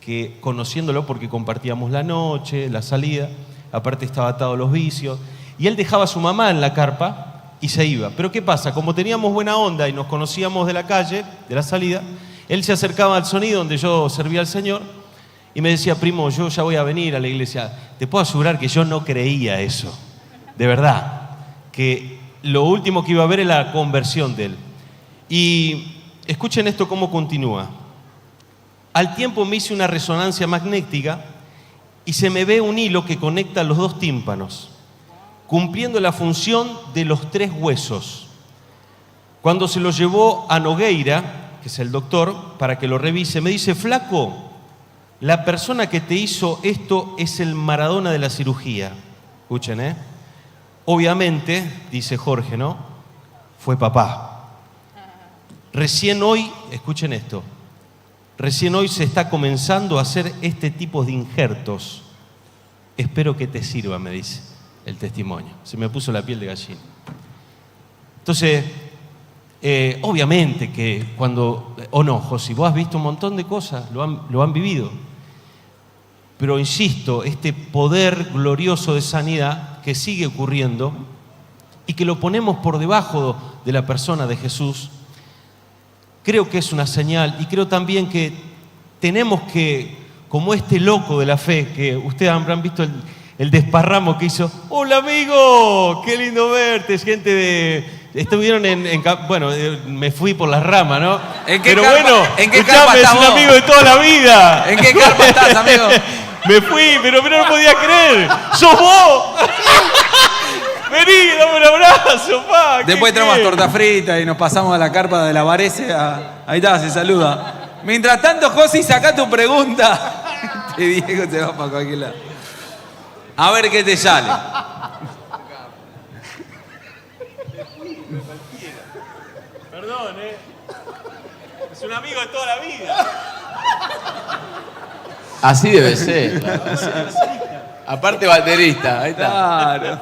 que, conociéndolo, porque compartíamos la noche, la salida, aparte estaba atado a los vicios, y él dejaba a su mamá en la carpa y se iba. Pero ¿qué pasa? Como teníamos buena onda y nos conocíamos de la calle, de la salida, él se acercaba al sonido donde yo servía al Señor y me decía, primo, yo ya voy a venir a la iglesia. Te puedo asegurar que yo no creía eso, de verdad. Que lo último que iba a ver era la conversión de él. Y escuchen esto cómo continúa. Al tiempo me hice una resonancia magnética y se me ve un hilo que conecta los 2 tímpanos, cumpliendo la función de los 3 huesos. Cuando se lo llevó a Nogueira, que es el doctor, para que lo revise, me dice, flaco, la persona que te hizo esto es el Maradona de la cirugía. Escuchen, Obviamente, dice Jorge, ¿no? Fue papá. Recién hoy, escuchen esto, recién hoy se está comenzando a hacer este tipo de injertos. Espero que te sirva, me dice el testimonio. Se me puso la piel de gallina. Entonces, obviamente que cuando... O no, José, vos has visto un montón de cosas, lo han vivido. Pero insisto, este poder glorioso de sanidad que sigue ocurriendo y que lo ponemos por debajo de la persona de Jesús, creo que es una señal y creo también que tenemos que, como este loco de la fe, que ustedes habrán visto el desparramo que hizo, hola amigo, qué lindo verte, es gente de... Estuvieron bueno, me fui por las ramas, ¿no? Pero bueno, ¿en qué carpa es estás un vos? amigo de toda la vida. ¿En qué carpa estás, amigo? Me fui, pero no podía creer. ¡Sos vos! Vení, dame un abrazo, pa. Después traemos torta frita y nos pasamos a la carpa de la Varese. Ahí está, se saluda. Mientras tanto, Josi, saca tu pregunta. Te Diego se va para cualquier lado. A ver qué te sale. Perdón, es un amigo de toda la vida. Así debe ser. Claro, así debe ser. Aparte baterista, ahí está. Claro.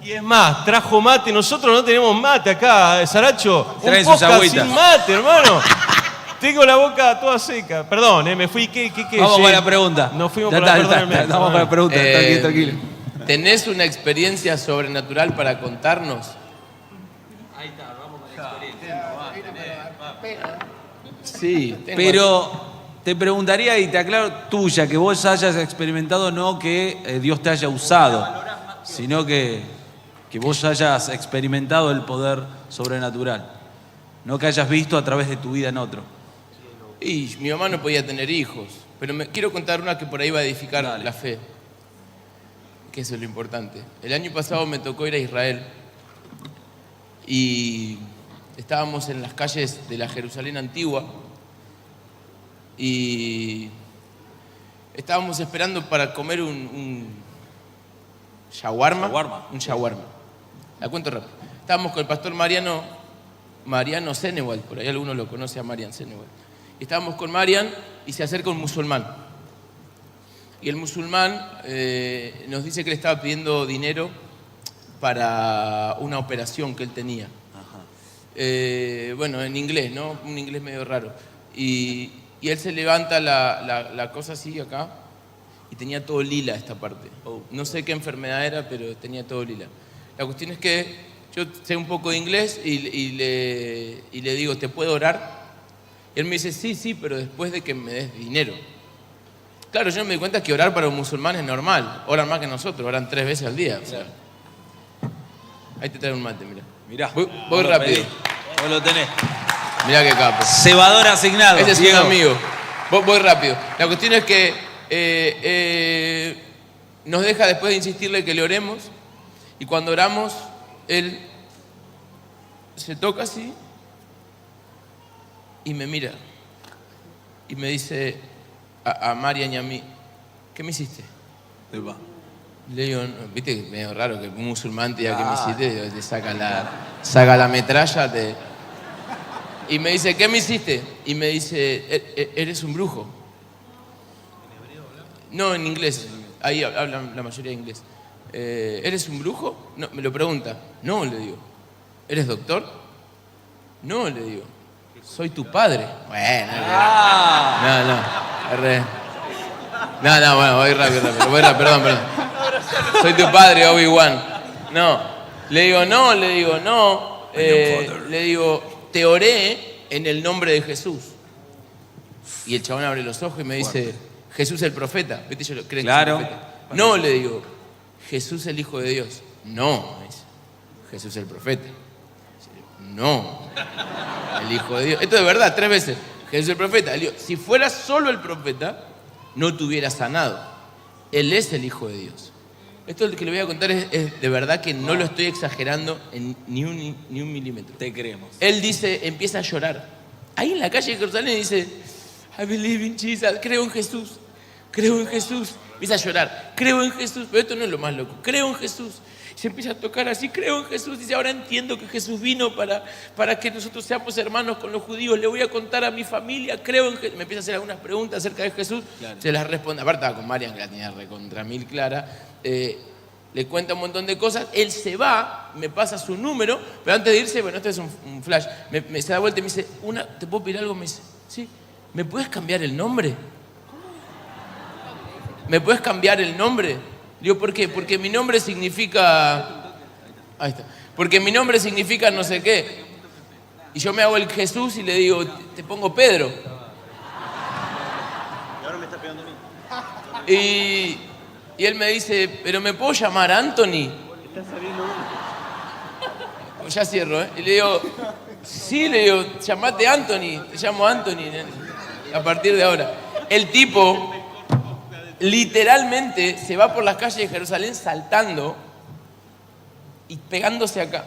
Y es más, trajo mate. Nosotros no tenemos mate acá, Saracho. Traen Un sus podcast agüitas. sin mate, hermano. Tengo la boca toda seca. Perdón, me fui. ¿Qué? Vamos Sí. con la pregunta. Nos fuimos Ya por la está, perdónenme. vamos con la pregunta. Tranquilo. ¿Tenés una experiencia sobrenatural para contarnos? Sí, tengo. Pero te preguntaría y te aclaro tuya, que vos hayas experimentado no que Dios te haya usado, sino que vos hayas experimentado el poder sobrenatural, no que hayas visto a través de tu vida en otro. Y mi mamá no podía tener hijos, pero quiero contar una que por ahí va a edificar la fe, que eso es lo importante. El año pasado me tocó ir a Israel y estábamos en las calles de la Jerusalén antigua y estábamos esperando para comer un shawarma. Un shawarma. La cuento rápido. Estábamos con el pastor Mariano Senewald, por ahí alguno lo conoce a Marian Senewald. Estábamos con Marian y se acerca un musulmán. Y el musulmán nos dice que le estaba pidiendo dinero para una operación que él tenía. Bueno, en inglés, ¿no? Un inglés medio raro. Y él se levanta la cosa así acá y tenía todo lila esta parte. No sé qué enfermedad era, pero tenía todo lila. La cuestión es que yo sé un poco de inglés y le digo, ¿te puedo orar? Y él me dice, sí, pero después de que me des dinero. Claro, yo no me di cuenta que orar para un musulmán es normal. Oran más que nosotros, oran 3 veces al día. O sea. Ahí te trae un mate, mira. Mirá. Voy rápido. Vos lo tenés. Mirá qué capo. Cebador asignado. Ese es Diego. un amigo. Voy rápido. La cuestión es que nos deja después de insistirle que le oremos. Y cuando oramos, él se toca así y me mira. Y me dice a Marian y a mí, ¿qué me hiciste? Epa. Le digo, no, viste que es medio raro que un musulmán te diga, ¿qué me hiciste? Te saca la metralla. Y me dice, ¿qué me hiciste? Y me dice, eres un brujo. No, en inglés. Ahí hablan la mayoría de inglés. ¿Eres un brujo? No, me lo pregunta. No, le digo. ¿Eres doctor? No, le digo. Soy tu padre. Bueno, no, bueno, voy rápido. Perdón. Soy tu padre, Obi-Wan. No. Le digo, no. Le digo, te oré en el nombre de Jesús. Y el chabón abre los ojos y me dice, Jesús el profeta. ¿Viste? Yo creo Claro. que es el profeta. No, le digo, Jesús el Hijo de Dios. No, me dice, Jesús el profeta. No, el Hijo de Dios. Esto de verdad, 3 veces. Jesús el profeta. Le digo, si fuera solo el profeta, no te hubiera sanado. Él es el Hijo de Dios. Esto que le voy a contar es de verdad que no lo estoy exagerando en ni un milímetro. Te creemos. Él dice, empieza a llorar. Ahí en la calle de Jerusalén dice, I believe in Jesus, creo en Jesús. Empieza a llorar, creo en Jesús. Pero esto no es lo más loco, creo en Jesús. Se empieza a tocar así, creo en Jesús. Dice, ahora entiendo que Jesús vino para que nosotros seamos hermanos con los judíos. Le voy a contar a mi familia, creo en Jesús. Me empieza a hacer algunas preguntas acerca de Jesús. Claro. Se las responde. Aparte estaba con Marian, que la tenía recontra mil clara. Le cuenta un montón de cosas. Él se va, me pasa su número. Pero antes de irse, bueno, esto es un flash. Se da vuelta y me dice, ¿te puedo pedir algo? Me dice, sí. ¿Me puedes cambiar el nombre? ¿Me puedes cambiar el nombre? Digo, ¿por qué? Porque mi nombre significa... Ahí está. Porque mi nombre significa no sé qué. Y yo me hago el Jesús y le digo, te pongo Pedro. Y ahora me está pegando a mí. Y él me dice, ¿pero me puedo llamar Anthony? Ya cierro, ¿eh? Y le digo, sí, llamate Anthony. Te llamo Anthony a partir de ahora. El tipo... literalmente se va por las calles de Jerusalén saltando y pegándose acá.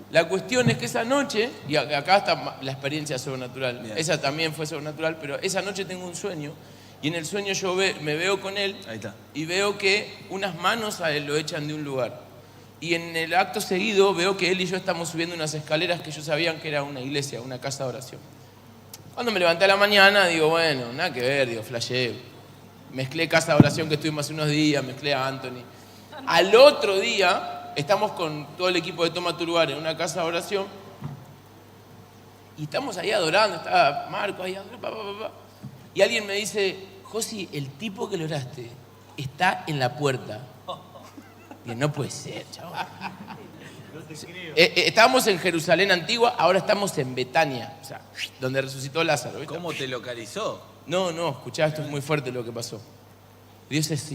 La cuestión es que esa noche, y acá está la experiencia sobrenatural, bien. Esa también fue sobrenatural, pero esa noche tengo un sueño y en el sueño yo me veo con él. Ahí está. Y veo que unas manos a él lo echan de un lugar. Y en el acto seguido veo que él y yo estamos subiendo unas escaleras que ellos sabían que era una iglesia, una casa de oración. Cuando me levanté a la mañana, digo, bueno, nada que ver, digo, flashé. Mezclé casa de oración que estuvimos hace unos días, mezclé a Anthony. Al otro día, estamos con todo el equipo de Toma tu Lugar en una casa de oración y estamos ahí adorando, estaba Marco ahí adorando, y alguien me dice, Josi, el tipo que le oraste está en la puerta. Y no puede ser, chaval. Estábamos en Jerusalén antigua, ahora estamos en Betania, o sea, donde resucitó Lázaro. ¿Viste? ¿Cómo te localizó? No, escuchá, esto es muy fuerte lo que pasó. Dios es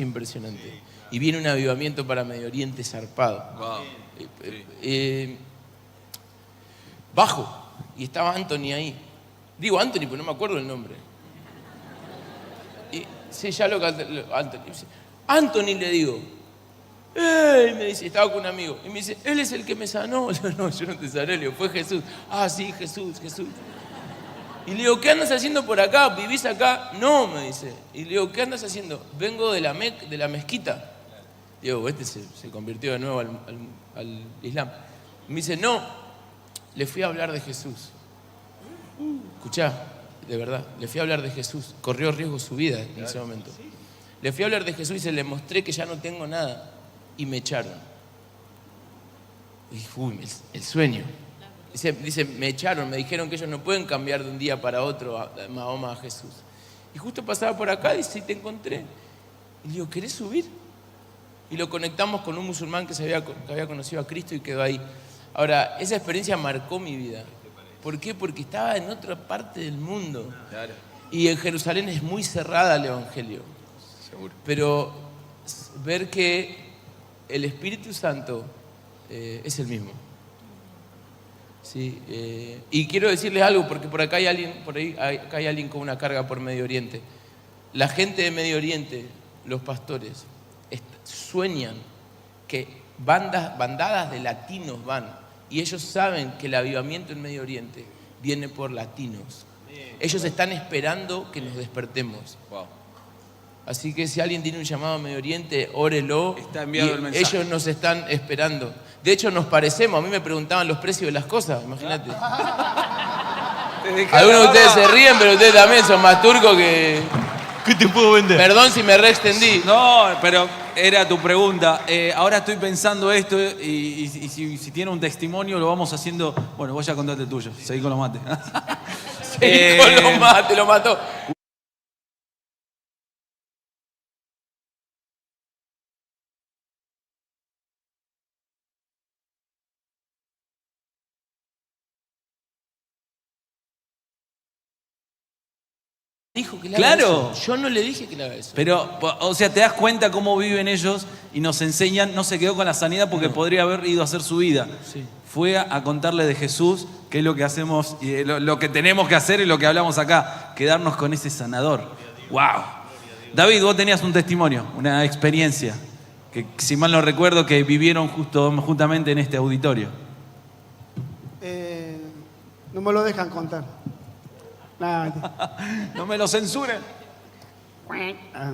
impresionante. Y viene un avivamiento para Medio Oriente zarpado. Wow. Bajo, y estaba Anthony ahí. Digo Anthony, pero no me acuerdo el nombre. Y sí, ya Anthony le digo. ¡Ey! Me dice, estaba con un amigo. Y me dice, él es el que me sanó. No, yo no te sané, le digo, fue Jesús. Ah, sí, Jesús. Y le digo, ¿qué andas haciendo por acá? ¿Vivís acá? No, me dice. Y le digo, ¿qué andas haciendo? Vengo de la mezquita. Digo, este se convirtió de nuevo al Islam. Me dice, no, le fui a hablar de Jesús. Escuchá, de verdad, le fui a hablar de Jesús. Corrió riesgo su vida en ese momento. Le fui a hablar de Jesús y se le mostré que ya no tengo nada. Y me echaron. Y el sueño. Dice, me echaron, me dijeron que ellos no pueden cambiar de un día para otro a Mahoma a Jesús. Y justo pasaba por acá, dice, y te encontré. Y le digo, ¿querés subir? Y lo conectamos con un musulmán que había conocido a Cristo y quedó ahí. Ahora, esa experiencia marcó mi vida. ¿Por qué? Porque estaba en otra parte del mundo. Claro. Y en Jerusalén es muy cerrada al Evangelio. Seguro. Pero ver que el Espíritu Santo es el mismo. Sí, y quiero decirles algo, porque por acá hay alguien con una carga por Medio Oriente. La gente de Medio Oriente, los pastores, sueñan que bandadas de latinos van, y ellos saben que el avivamiento en Medio Oriente viene por latinos. Ellos están esperando que nos despertemos. Wow. Así que si alguien tiene un llamado a Medio Oriente, órelo. Está enviado el mensaje. Ellos nos están esperando. De hecho, nos parecemos. A mí me preguntaban los precios de las cosas, imagínate. Algunos de ustedes se ríen, pero ustedes también son más turcos que... ¿Qué te puedo vender? Perdón si me reextendí. No, pero era tu pregunta. Ahora estoy pensando esto y si tiene un testimonio lo vamos haciendo. Bueno, vos ya contaste el tuyo. Seguí con los mates. Con los mates, lo mató. Dijo que le haga Claro. eso. Yo no le dije que le haga eso. Pero, o sea, te das cuenta cómo viven ellos y nos enseñan. No se quedó con la sanidad porque podría haber ido a hacer su vida. Sí. Fue a contarle de Jesús, que es lo que hacemos, y lo que tenemos que hacer y lo que hablamos acá, quedarnos con ese sanador. ¡Wow! David, vos tenías un testimonio, una experiencia, que si mal no recuerdo, que vivieron justamente en este auditorio. No me lo dejan contar. Nah, mentira. No me lo censuren. Ah.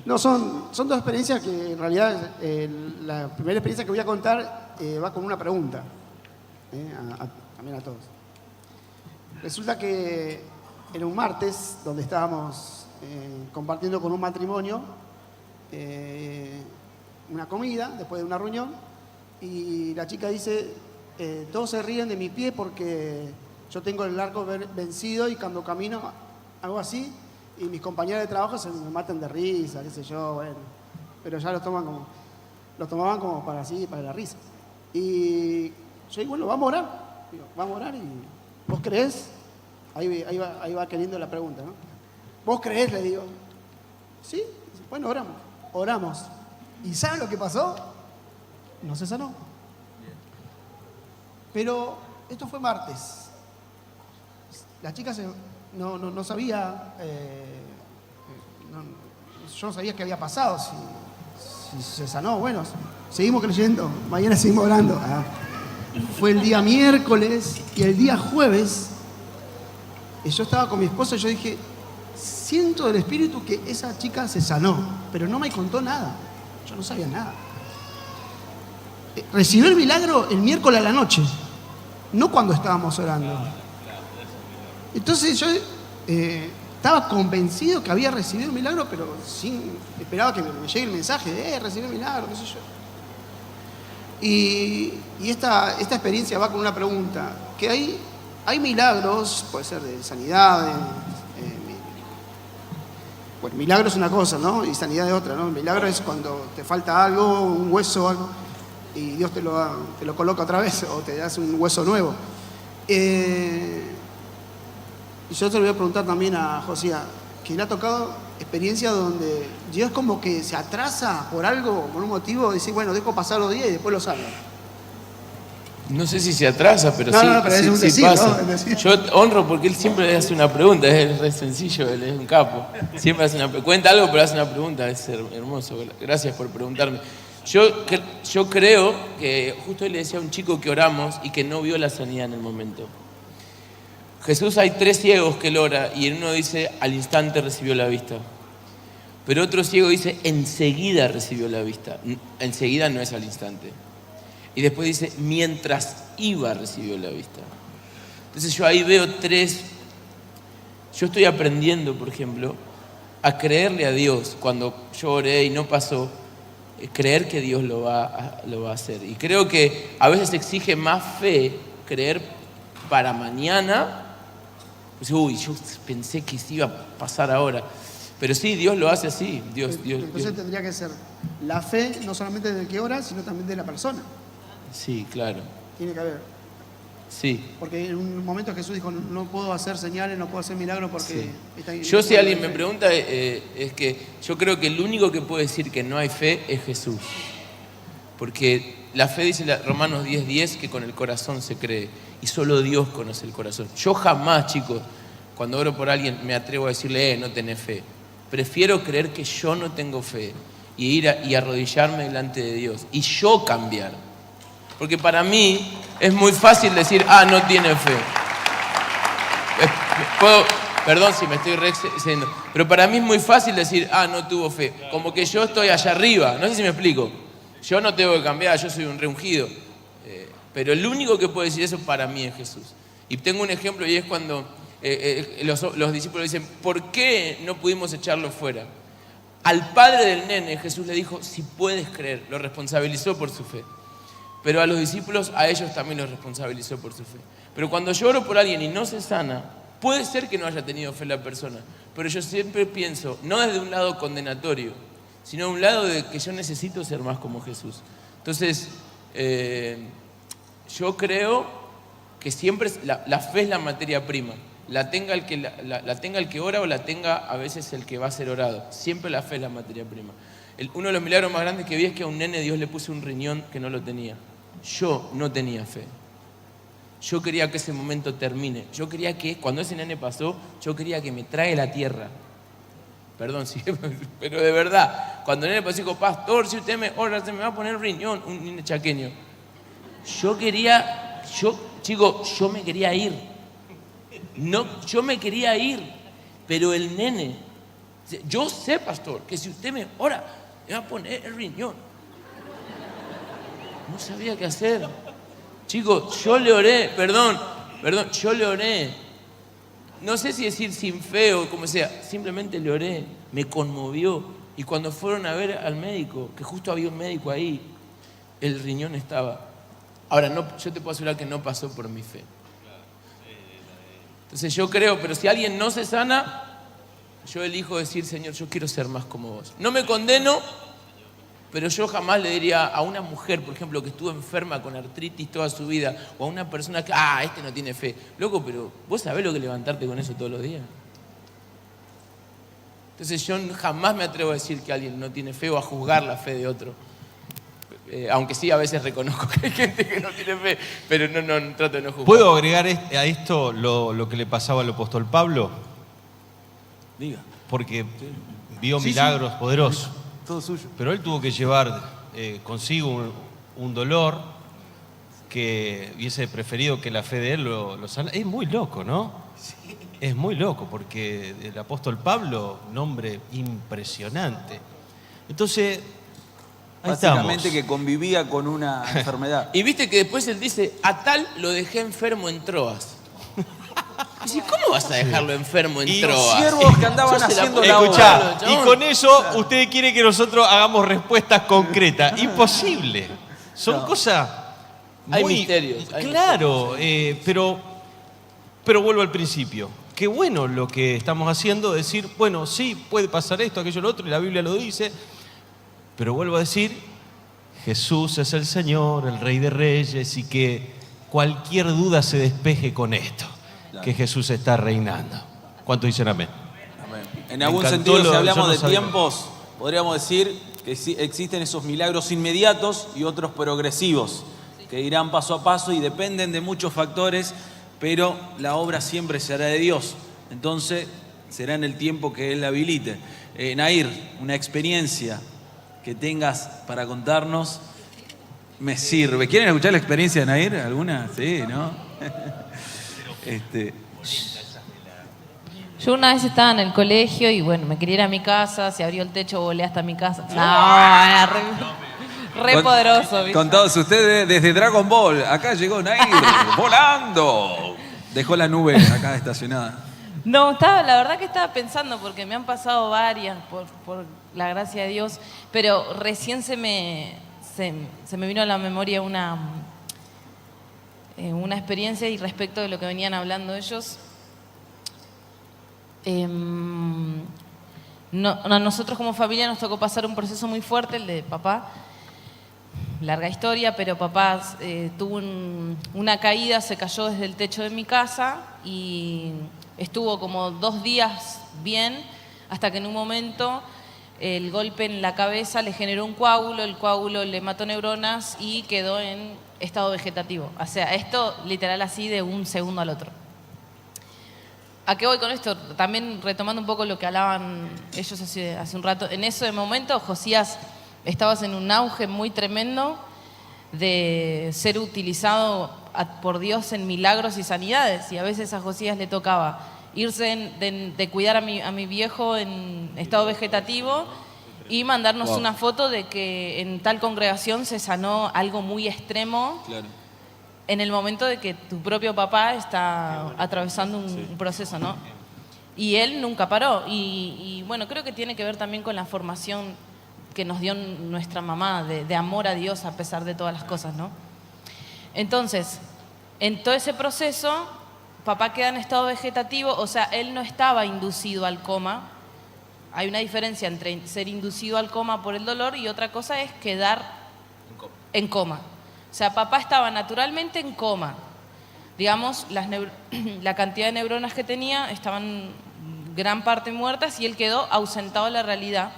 No, son dos experiencias que en realidad la primera experiencia que voy a contar va con una pregunta. También a todos. Resulta que en un martes, donde estábamos compartiendo con un matrimonio una comida, después de una reunión, y la chica dice, todos se ríen de mi pie porque yo tengo el arco vencido y cuando camino hago así, y mis compañeros de trabajo se me matan de risa, qué sé yo, bueno. Pero ya lo tomaban como para así, para la risa. Y yo digo, bueno, vamos a orar. Digo, vamos a orar y ¿vos creés? Ahí va queriendo la pregunta, ¿no? ¿Vos creés? Le digo. Sí, bueno, oramos. Oramos. ¿Y saben lo que pasó? No se sanó. Pero esto fue martes. La chica no sabía, yo no sabía qué había pasado, si se sanó. Bueno, seguimos creyendo, mañana seguimos orando. Fue el día miércoles y el día jueves, y yo estaba con mi esposa y yo dije, siento del Espíritu que esa chica se sanó, pero no me contó nada, yo no sabía nada. Recibió el milagro el miércoles a la noche, no cuando estábamos orando. Entonces yo estaba convencido que había recibido el milagro, pero esperaba que me llegue el mensaje de recibí el milagro, qué sé yo. Y esta experiencia va con una pregunta, que hay milagros, puede ser de sanidad, bueno, milagro es una cosa, ¿no? Y sanidad es otra, ¿no? El milagro es cuando te falta algo, un hueso o algo, y Dios te lo coloca otra vez, o te hace un hueso nuevo. Y yo te lo voy a preguntar también a José, que le ha tocado experiencia donde Dios como que se atrasa por algo, por un motivo, dice, bueno, dejo pasar los días y después lo salva. No sé si se atrasa, pero No, sí, no, pero es un sí decir, pasa. ¿no? Es decir. Yo honro porque él siempre hace una pregunta, es re sencillo, él es un capo. Siempre hace cuenta algo, pero hace una pregunta, es hermoso. Gracias por preguntarme. Yo creo que justo él le decía a un chico que oramos y que no vio la sanidad en el momento. Jesús, hay 3 ciegos que él ora y en uno dice, al instante recibió la vista. Pero otro ciego dice, enseguida recibió la vista. Enseguida no es al instante. Y después dice, mientras iba recibió la vista. Entonces yo ahí veo 3. Yo estoy aprendiendo, por ejemplo, a creerle a Dios cuando yo oré y no pasó, creer que Dios lo va a hacer. Y creo que a veces exige más fe creer para mañana. Pues, uy, yo pensé que se iba a pasar ahora. Pero sí, Dios lo hace así. Entonces tendría que ser la fe, no solamente del que ora, sino también de la persona. Sí, claro. Tiene que haber. Sí. Porque en un momento Jesús dijo, no puedo hacer señales, no puedo hacer milagros porque... Yo, si alguien me pregunta, es que yo creo que el único que puede decir que no hay fe es Jesús. Porque la fe, dice Romanos 10:10, que con el corazón se cree. Y solo Dios conoce el corazón. Yo jamás, chicos, cuando oro por alguien, me atrevo a decirle, no tenés fe. Prefiero creer que yo no tengo fe y ir y arrodillarme delante de Dios. Y yo cambiar. Porque para mí es muy fácil decir, no tiene fe. Perdón si me estoy excediendo, pero para mí es muy fácil decir, no tuvo fe. Como que yo estoy allá arriba, no sé si me explico. Yo no tengo que cambiar, yo soy un reungido. Pero el único que puede decir eso para mí es Jesús. Y tengo un ejemplo y es cuando los discípulos dicen, ¿por qué no pudimos echarlo fuera? Al padre del nene Jesús le dijo, si puedes creer, lo responsabilizó por su fe. Pero a los discípulos, a ellos también los responsabilizó por su fe. Pero cuando yo oro por alguien y no se sana, puede ser que no haya tenido fe la persona, pero yo siempre pienso, no desde un lado condenatorio, sino de un lado de que yo necesito ser más como Jesús. Entonces, yo creo que siempre la fe es la materia prima. La tenga el que ora o la tenga a veces el que va a ser orado. Siempre la fe es la materia prima. Uno de los milagros más grandes que vi es que a un nene Dios le puso un riñón que no lo tenía. Yo no tenía fe. Yo quería que ese momento termine. Yo quería que, cuando ese nene pasó, yo quería que me trague la tierra. Perdón, sí, pero de verdad. Cuando el nene pasó, dijo, pastor, si usted me ora, se me va a poner riñón. Un niño chaqueño. Yo me quería ir. No, yo me quería ir. Pero el nene, yo sé, pastor, que si usted me ora, me va a poner el riñón. No sabía qué hacer. Chicos, yo le oré, perdón, yo le oré. No sé si decir sin fe o como sea, simplemente le oré, me conmovió. Y cuando fueron a ver al médico, que justo había un médico ahí, el riñón estaba. Ahora, yo te puedo asegurar que no pasó por mi fe. Entonces yo creo, pero si alguien no se sana, yo elijo decir, Señor, yo quiero ser más como vos. No me condeno, pero yo jamás le diría a una mujer, por ejemplo, que estuvo enferma con artritis toda su vida, o a una persona que, este no tiene fe. Loco, pero ¿vos sabés lo que levantarte con eso todos los días? Entonces yo jamás me atrevo a decir que alguien no tiene fe o a juzgar la fe de otro. Aunque sí, a veces reconozco que hay gente que no tiene fe, pero no trato de no juzgar. ¿Puedo agregar a esto lo que le pasaba al apóstol Pablo? Diga. Porque vio milagros poderosos. Todo suyo. Pero él tuvo que llevar consigo un dolor que hubiese preferido que la fe de él lo sana. Es muy loco, ¿no? Sí. Es muy loco, porque el apóstol Pablo, un hombre impresionante. Entonces, ahí básicamente estamos. que convivía con una enfermedad. Y viste que después él dice, a tal lo dejé enfermo en Troas. Y dice, ¿cómo vas a dejarlo enfermo en Troas? Siervos que andaban haciendo la Escuchá, obra. y con eso usted quiere que nosotros hagamos respuestas concretas. Imposible. Son cosas muy... Hay misterios. Claro, pero vuelvo al principio. Qué bueno lo que estamos haciendo, decir, bueno, sí, puede pasar esto, aquello, lo otro, y la Biblia lo dice. Pero vuelvo a decir, Jesús es el Señor, el Rey de Reyes, y que cualquier duda se despeje con esto, que Jesús está reinando. ¿Cuántos dicen amén? Amén. En algún sentido, si hablamos de tiempos, podríamos decir que existen esos milagros inmediatos y otros progresivos, que irán paso a paso y dependen de muchos factores, pero la obra siempre será de Dios. Entonces, será en el tiempo que Él habilite. Nair, una experiencia que tengas para contarnos, me sirve. ¿Quieren escuchar la experiencia de Nair? ¿Alguna? Sí, ¿no? Yo una vez estaba en el colegio y bueno, me quería ir a mi casa, se abrió el techo, volé hasta mi casa. No, era re poderoso. ¿Viste? Con todos ustedes desde Dragon Ball, acá llegó Nair, volando. Dejó la nube acá estacionada. No, la verdad que estaba pensando, porque me han pasado varias, por la gracia de Dios, pero recién se me vino a la memoria una experiencia y respecto de lo que venían hablando ellos. A nosotros como familia nos tocó pasar un proceso muy fuerte, el de papá. Larga historia, pero papá tuvo una caída, se cayó desde el techo de mi casa y estuvo como 2 días bien, hasta que en un momento el golpe en la cabeza le generó un coágulo, el coágulo le mató neuronas y quedó en estado vegetativo. O sea, esto literal así de un segundo al otro. ¿A qué voy con esto? También retomando un poco lo que hablaban ellos hace un rato. En ese momento, Josías, estabas en un auge muy tremendo de ser utilizado por Dios en milagros y sanidades. Y a veces a Josías le tocaba irse de cuidar a mi viejo en estado vegetativo y mandarnos una foto de que en tal congregación se sanó algo muy extremo. Claro. En el momento de que tu propio papá está atravesando un proceso, ¿no? Y él nunca paró. Y bueno, creo que tiene que ver también con la formación que nos dio nuestra mamá de amor a Dios a pesar de todas las cosas, ¿no? Entonces, en todo ese proceso, papá queda en estado vegetativo, o sea, él no estaba inducido al coma. Hay una diferencia entre ser inducido al coma por el dolor y otra cosa es quedar en coma. O sea, papá estaba naturalmente en coma. Digamos, la cantidad de neuronas que tenía estaban gran parte muertas y él quedó ausentado de la realidad.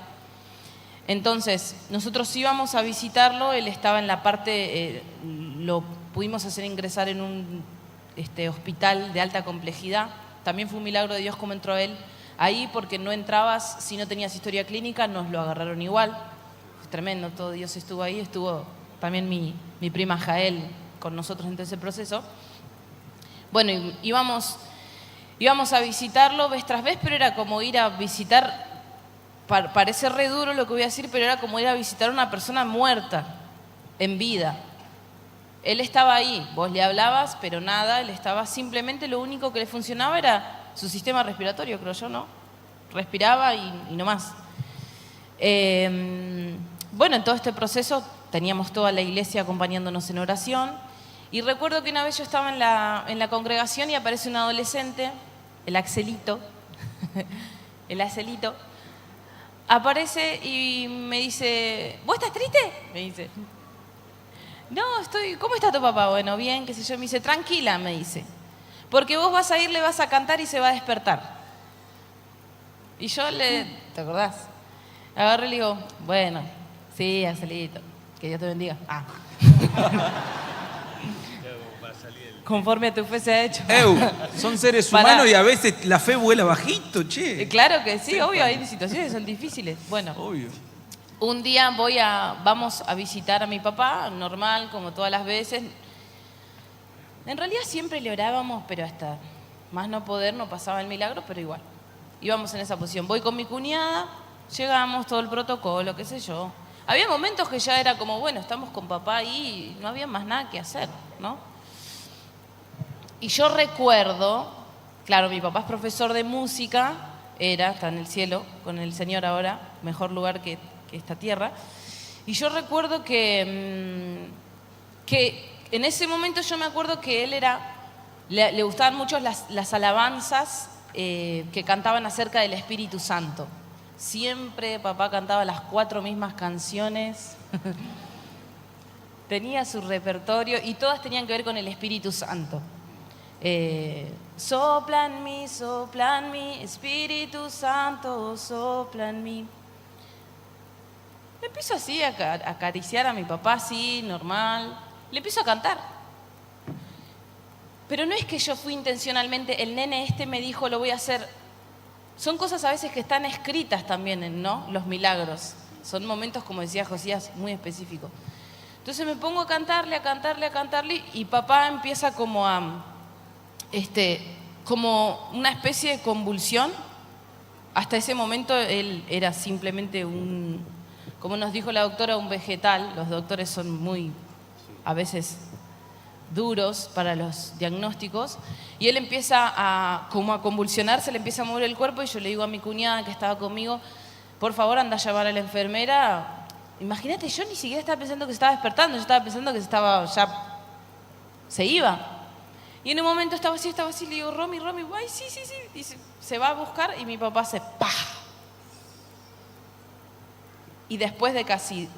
Entonces, nosotros íbamos a visitarlo, él estaba en la parte, lo pudimos hacer ingresar en un hospital de alta complejidad. También fue un milagro de Dios cómo entró él ahí, porque no entrabas si no tenías historia clínica, nos lo agarraron igual. Fue tremendo, todo Dios estuvo ahí, estuvo también mi prima Jael con nosotros en todo ese proceso. Bueno, íbamos a visitarlo vez tras vez, pero era como ir a visitar, parece re duro lo que voy a decir, pero era como ir a visitar a una persona muerta, en vida. Él estaba ahí, vos le hablabas, pero nada, él estaba simplemente, lo único que le funcionaba era su sistema respiratorio, creo yo, ¿no? Respiraba y no más. Bueno, en todo este proceso teníamos toda la iglesia acompañándonos en oración. Y recuerdo que una vez yo estaba en la congregación y aparece un adolescente, el Axelito, aparece y me dice, ¿vos estás triste? Me dice. No, ¿cómo está tu papá? Bueno, bien, qué sé yo. Me dice, tranquila, me dice. Porque vos vas a ir, le vas a cantar y se va a despertar. Y yo ¿te acordás? Agarré y le digo, bueno, sí, Axelito, que Dios te bendiga. Conforme a tu fe se ha hecho. Son seres humanos y a veces la fe vuela bajito, che. Claro que sí, obvio, hay situaciones que son difíciles. Bueno, Obvio. un día vamos a visitar a mi papá, normal, como todas las veces. En realidad siempre le orábamos, pero hasta más no poder, no pasaba el milagro, pero igual. Íbamos en esa posición. Voy con mi cuñada, llegamos, todo el protocolo, qué sé yo. Había momentos que ya era como, bueno, estamos con papá ahí y no había más nada que hacer, ¿no? Y yo recuerdo, claro, mi papá es profesor de música, está en el cielo con el Señor ahora, mejor lugar que esta tierra. Y yo recuerdo que en ese momento yo me acuerdo que él le gustaban mucho las alabanzas que cantaban acerca del Espíritu Santo. Siempre papá cantaba las 4 mismas canciones. Tenía su repertorio y todas tenían que ver con el Espíritu Santo. Sopla en mí, Espíritu Santo, sopla en mí. Le empiezo así a acariciar a mi papá, así, normal. Le empiezo a cantar. Pero no es que yo fui intencionalmente, el nene me dijo, lo voy a hacer. Son cosas a veces que están escritas también, ¿no? Los milagros. Son momentos, como decía Josías, muy específicos. Entonces me pongo a cantarle y papá empieza como como una especie de convulsión. Hasta ese momento él era simplemente como nos dijo la doctora, un vegetal. Los doctores son muy, a veces, duros para los diagnósticos. Y él empieza como a convulsionarse, le empieza a mover el cuerpo y yo le digo a mi cuñada que estaba conmigo, por favor, anda a llamar a la enfermera. Imagínate, yo ni siquiera estaba pensando que se estaba despertando, yo estaba pensando que se iba. Y en un momento estaba así, le digo, Romy, ay, sí. Dice, se va a buscar y mi papá hace ¡pah! Y después de casi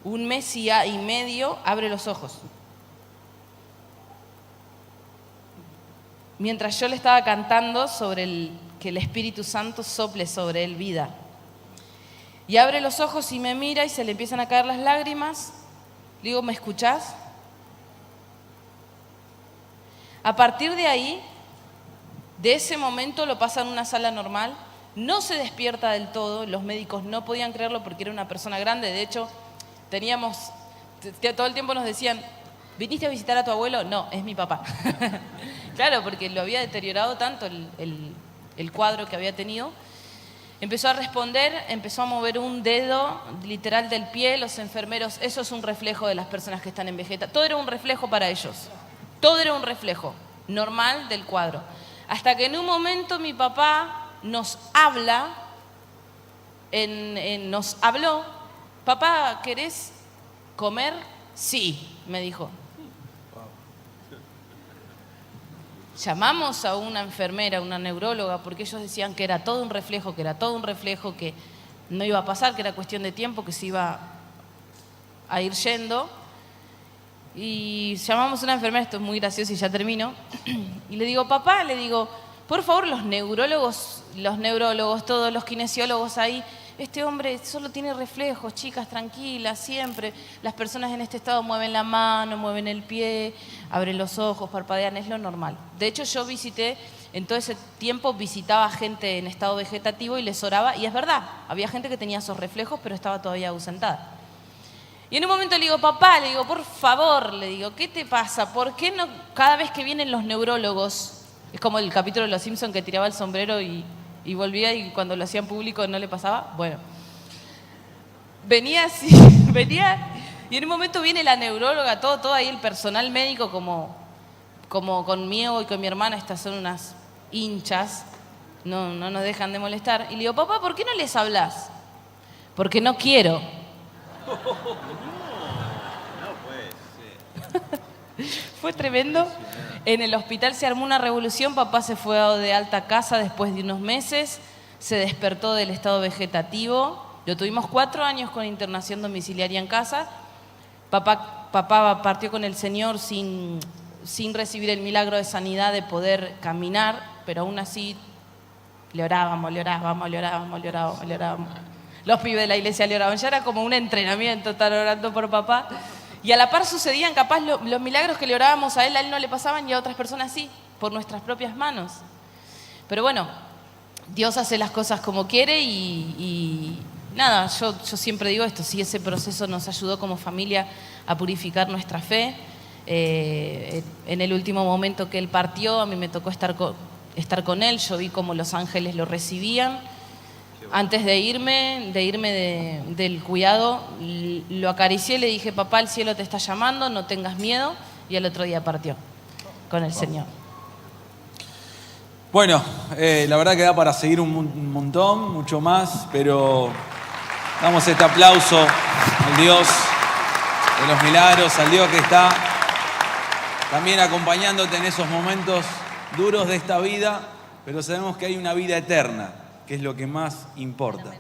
un mes y medio, abre los ojos. Mientras yo le estaba cantando sobre que el Espíritu Santo sople sobre él vida. Y abre los ojos y me mira y se le empiezan a caer las lágrimas. Le digo, ¿me escuchás? A partir de ahí, de ese momento lo pasa en una sala normal, no se despierta del todo, los médicos no podían creerlo porque era una persona grande, de hecho, todo el tiempo nos decían, ¿viniste a visitar a tu abuelo? No, es mi papá. Claro, porque lo había deteriorado tanto el cuadro que había tenido. Empezó a responder, empezó a mover un dedo literal del pie, los enfermeros, eso es un reflejo de las personas que están en vegeta. Todo era un reflejo para ellos, todo era un reflejo normal del cuadro. Hasta que en un momento mi papá nos habló, papá, ¿querés comer? Sí, me dijo. Llamamos a una enfermera, una neuróloga, porque ellos decían que era todo un reflejo, que no iba a pasar, que era cuestión de tiempo, que se iba a ir yendo. Y llamamos a una enfermera, esto es muy gracioso y ya termino, y le digo, papá, por favor, los neurólogos, todos los kinesiólogos ahí, este hombre solo tiene reflejos, chicas, tranquilas, siempre. Las personas en este estado mueven la mano, mueven el pie, abren los ojos, parpadean, es lo normal. De hecho, yo en todo ese tiempo visitaba gente en estado vegetativo y les oraba, y es verdad, había gente que tenía esos reflejos, pero estaba todavía ausentada. Y en un momento le digo, papá, por favor, ¿qué te pasa? ¿Por qué no cada vez que vienen los neurólogos, es como el capítulo de Los Simpson que tiraba el sombrero y volvía y cuando lo hacían público no le pasaba? Bueno, venía así, y en un momento viene la neuróloga, todo ahí el personal médico como conmigo y con mi hermana, estas son unas hinchas, no nos dejan de molestar. Y le digo, papá, ¿por qué no les hablas? Porque no quiero. Fue tremendo. En el hospital se armó una revolución, papá se fue de alta casa después de unos meses, se despertó del estado vegetativo, lo tuvimos 4 años con internación domiciliaria en casa. Papá partió con el Señor sin recibir el milagro de sanidad de poder caminar, pero aún así le orábamos. Los pibes de la iglesia le oraban, ya era como un entrenamiento estar orando por papá. Y a la par sucedían capaz los milagros que le orábamos a él no le pasaban y a otras personas sí, por nuestras propias manos. Pero bueno, Dios hace las cosas como quiere y nada, yo siempre digo esto, sí, ese proceso nos ayudó como familia a purificar nuestra fe. En el último momento que él partió, a mí me tocó estar con él, yo vi cómo los ángeles lo recibían. Antes de irme del cuidado, lo acaricié y le dije, papá, el cielo te está llamando, no tengas miedo. Y el otro día partió con el Señor. Bueno, la verdad que da para seguir un montón, mucho más, pero damos este aplauso al Dios de los milagros, al Dios que está también acompañándote en esos momentos duros de esta vida, pero sabemos que hay una vida eterna, que es lo que más importa.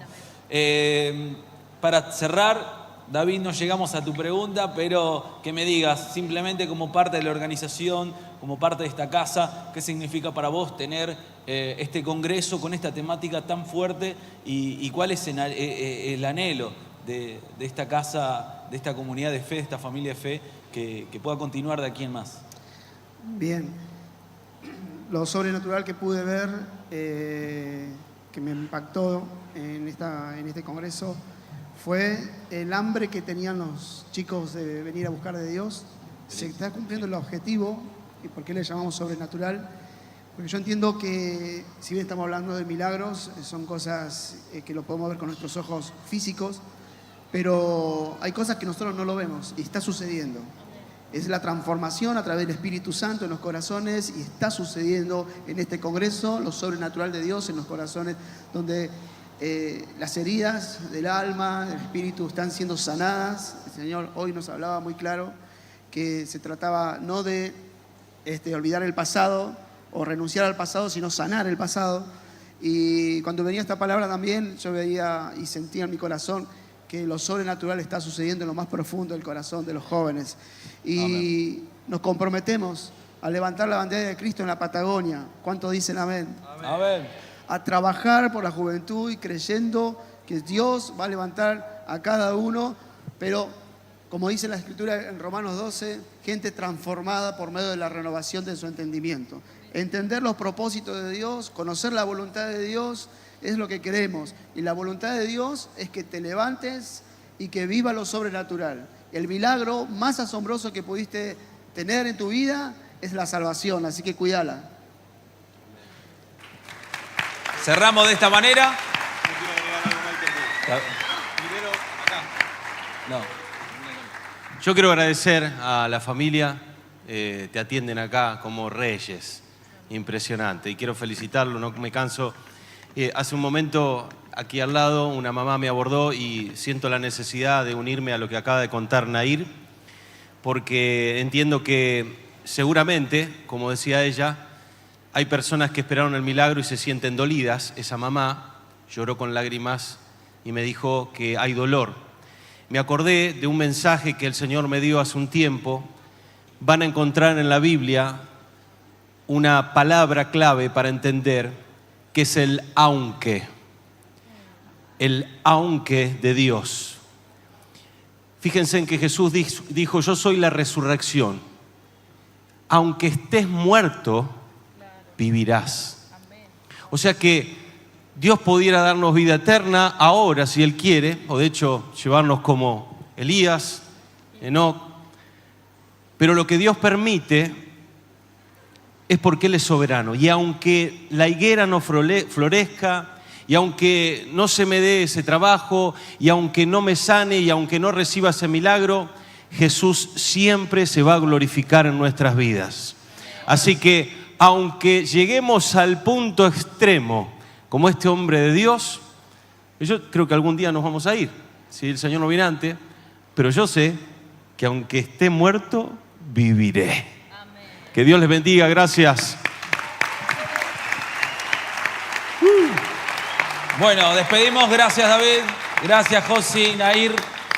Para cerrar, David, no llegamos a tu pregunta, pero que me digas, simplemente como parte de la organización, como parte de esta casa, ¿qué significa para vos tener este congreso con esta temática tan fuerte y cuál es el anhelo de esta casa, de esta comunidad de fe, de esta familia de fe, que pueda continuar de aquí en más? Bien, lo sobrenatural que pude ver, que me impactó en este congreso, fue el hambre que tenían los chicos de venir a buscar de Dios. Se está cumpliendo el objetivo, y por qué le llamamos sobrenatural, porque yo entiendo que si bien estamos hablando de milagros, son cosas que lo podemos ver con nuestros ojos físicos, pero hay cosas que nosotros no lo vemos y está sucediendo. Es la transformación a través del Espíritu Santo en los corazones y está sucediendo en este congreso lo sobrenatural de Dios en los corazones, donde las heridas del alma, del espíritu están siendo sanadas. El Señor hoy nos hablaba muy claro que se trataba no de olvidar el pasado o renunciar al pasado, sino sanar el pasado. Y cuando venía esta palabra también, yo veía y sentía en mi corazón que lo sobrenatural está sucediendo en lo más profundo del corazón de los jóvenes. Y amén. Nos comprometemos a levantar la bandera de Cristo en la Patagonia. ¿Cuántos dicen amén? Amén. A trabajar por la juventud y creyendo que Dios va a levantar a cada uno, pero como dice la Escritura en Romanos 12, gente transformada por medio de la renovación de su entendimiento. Entender los propósitos de Dios, conocer la voluntad de Dios, es lo que queremos. Y la voluntad de Dios es que te levantes y que viva lo sobrenatural. El milagro más asombroso que pudiste tener en tu vida es la salvación, así que cuídala. Cerramos de esta manera. Primero, acá. No. Yo quiero agradecer a la familia, te atienden acá como reyes, impresionante. Y quiero felicitarlo, no me canso. Hace un momento, aquí al lado, una mamá me abordó y siento la necesidad de unirme a lo que acaba de contar Nair, porque entiendo que seguramente, como decía ella, hay personas que esperaron el milagro y se sienten dolidas. Esa mamá lloró con lágrimas y me dijo que hay dolor. Me acordé de un mensaje que el Señor me dio hace un tiempo. Van a encontrar en la Biblia una palabra clave para entender que es el aunque de Dios. Fíjense en que Jesús dijo, yo soy la resurrección. Aunque estés muerto, vivirás. O sea que Dios pudiera darnos vida eterna ahora si Él quiere, o de hecho llevarnos como Elías, Enoc. Pero lo que Dios permite es porque Él es soberano. Y aunque la higuera no florezca, y aunque no se me dé ese trabajo, y aunque no me sane, y aunque no reciba ese milagro, Jesús siempre se va a glorificar en nuestras vidas. Así que, aunque lleguemos al punto extremo, como este hombre de Dios, yo creo que algún día nos vamos a ir, si el Señor no viene antes, pero yo sé que aunque esté muerto, viviré. Amén. Que Dios les bendiga, gracias. Bueno, despedimos. Gracias, David. Gracias, Josi, Nair.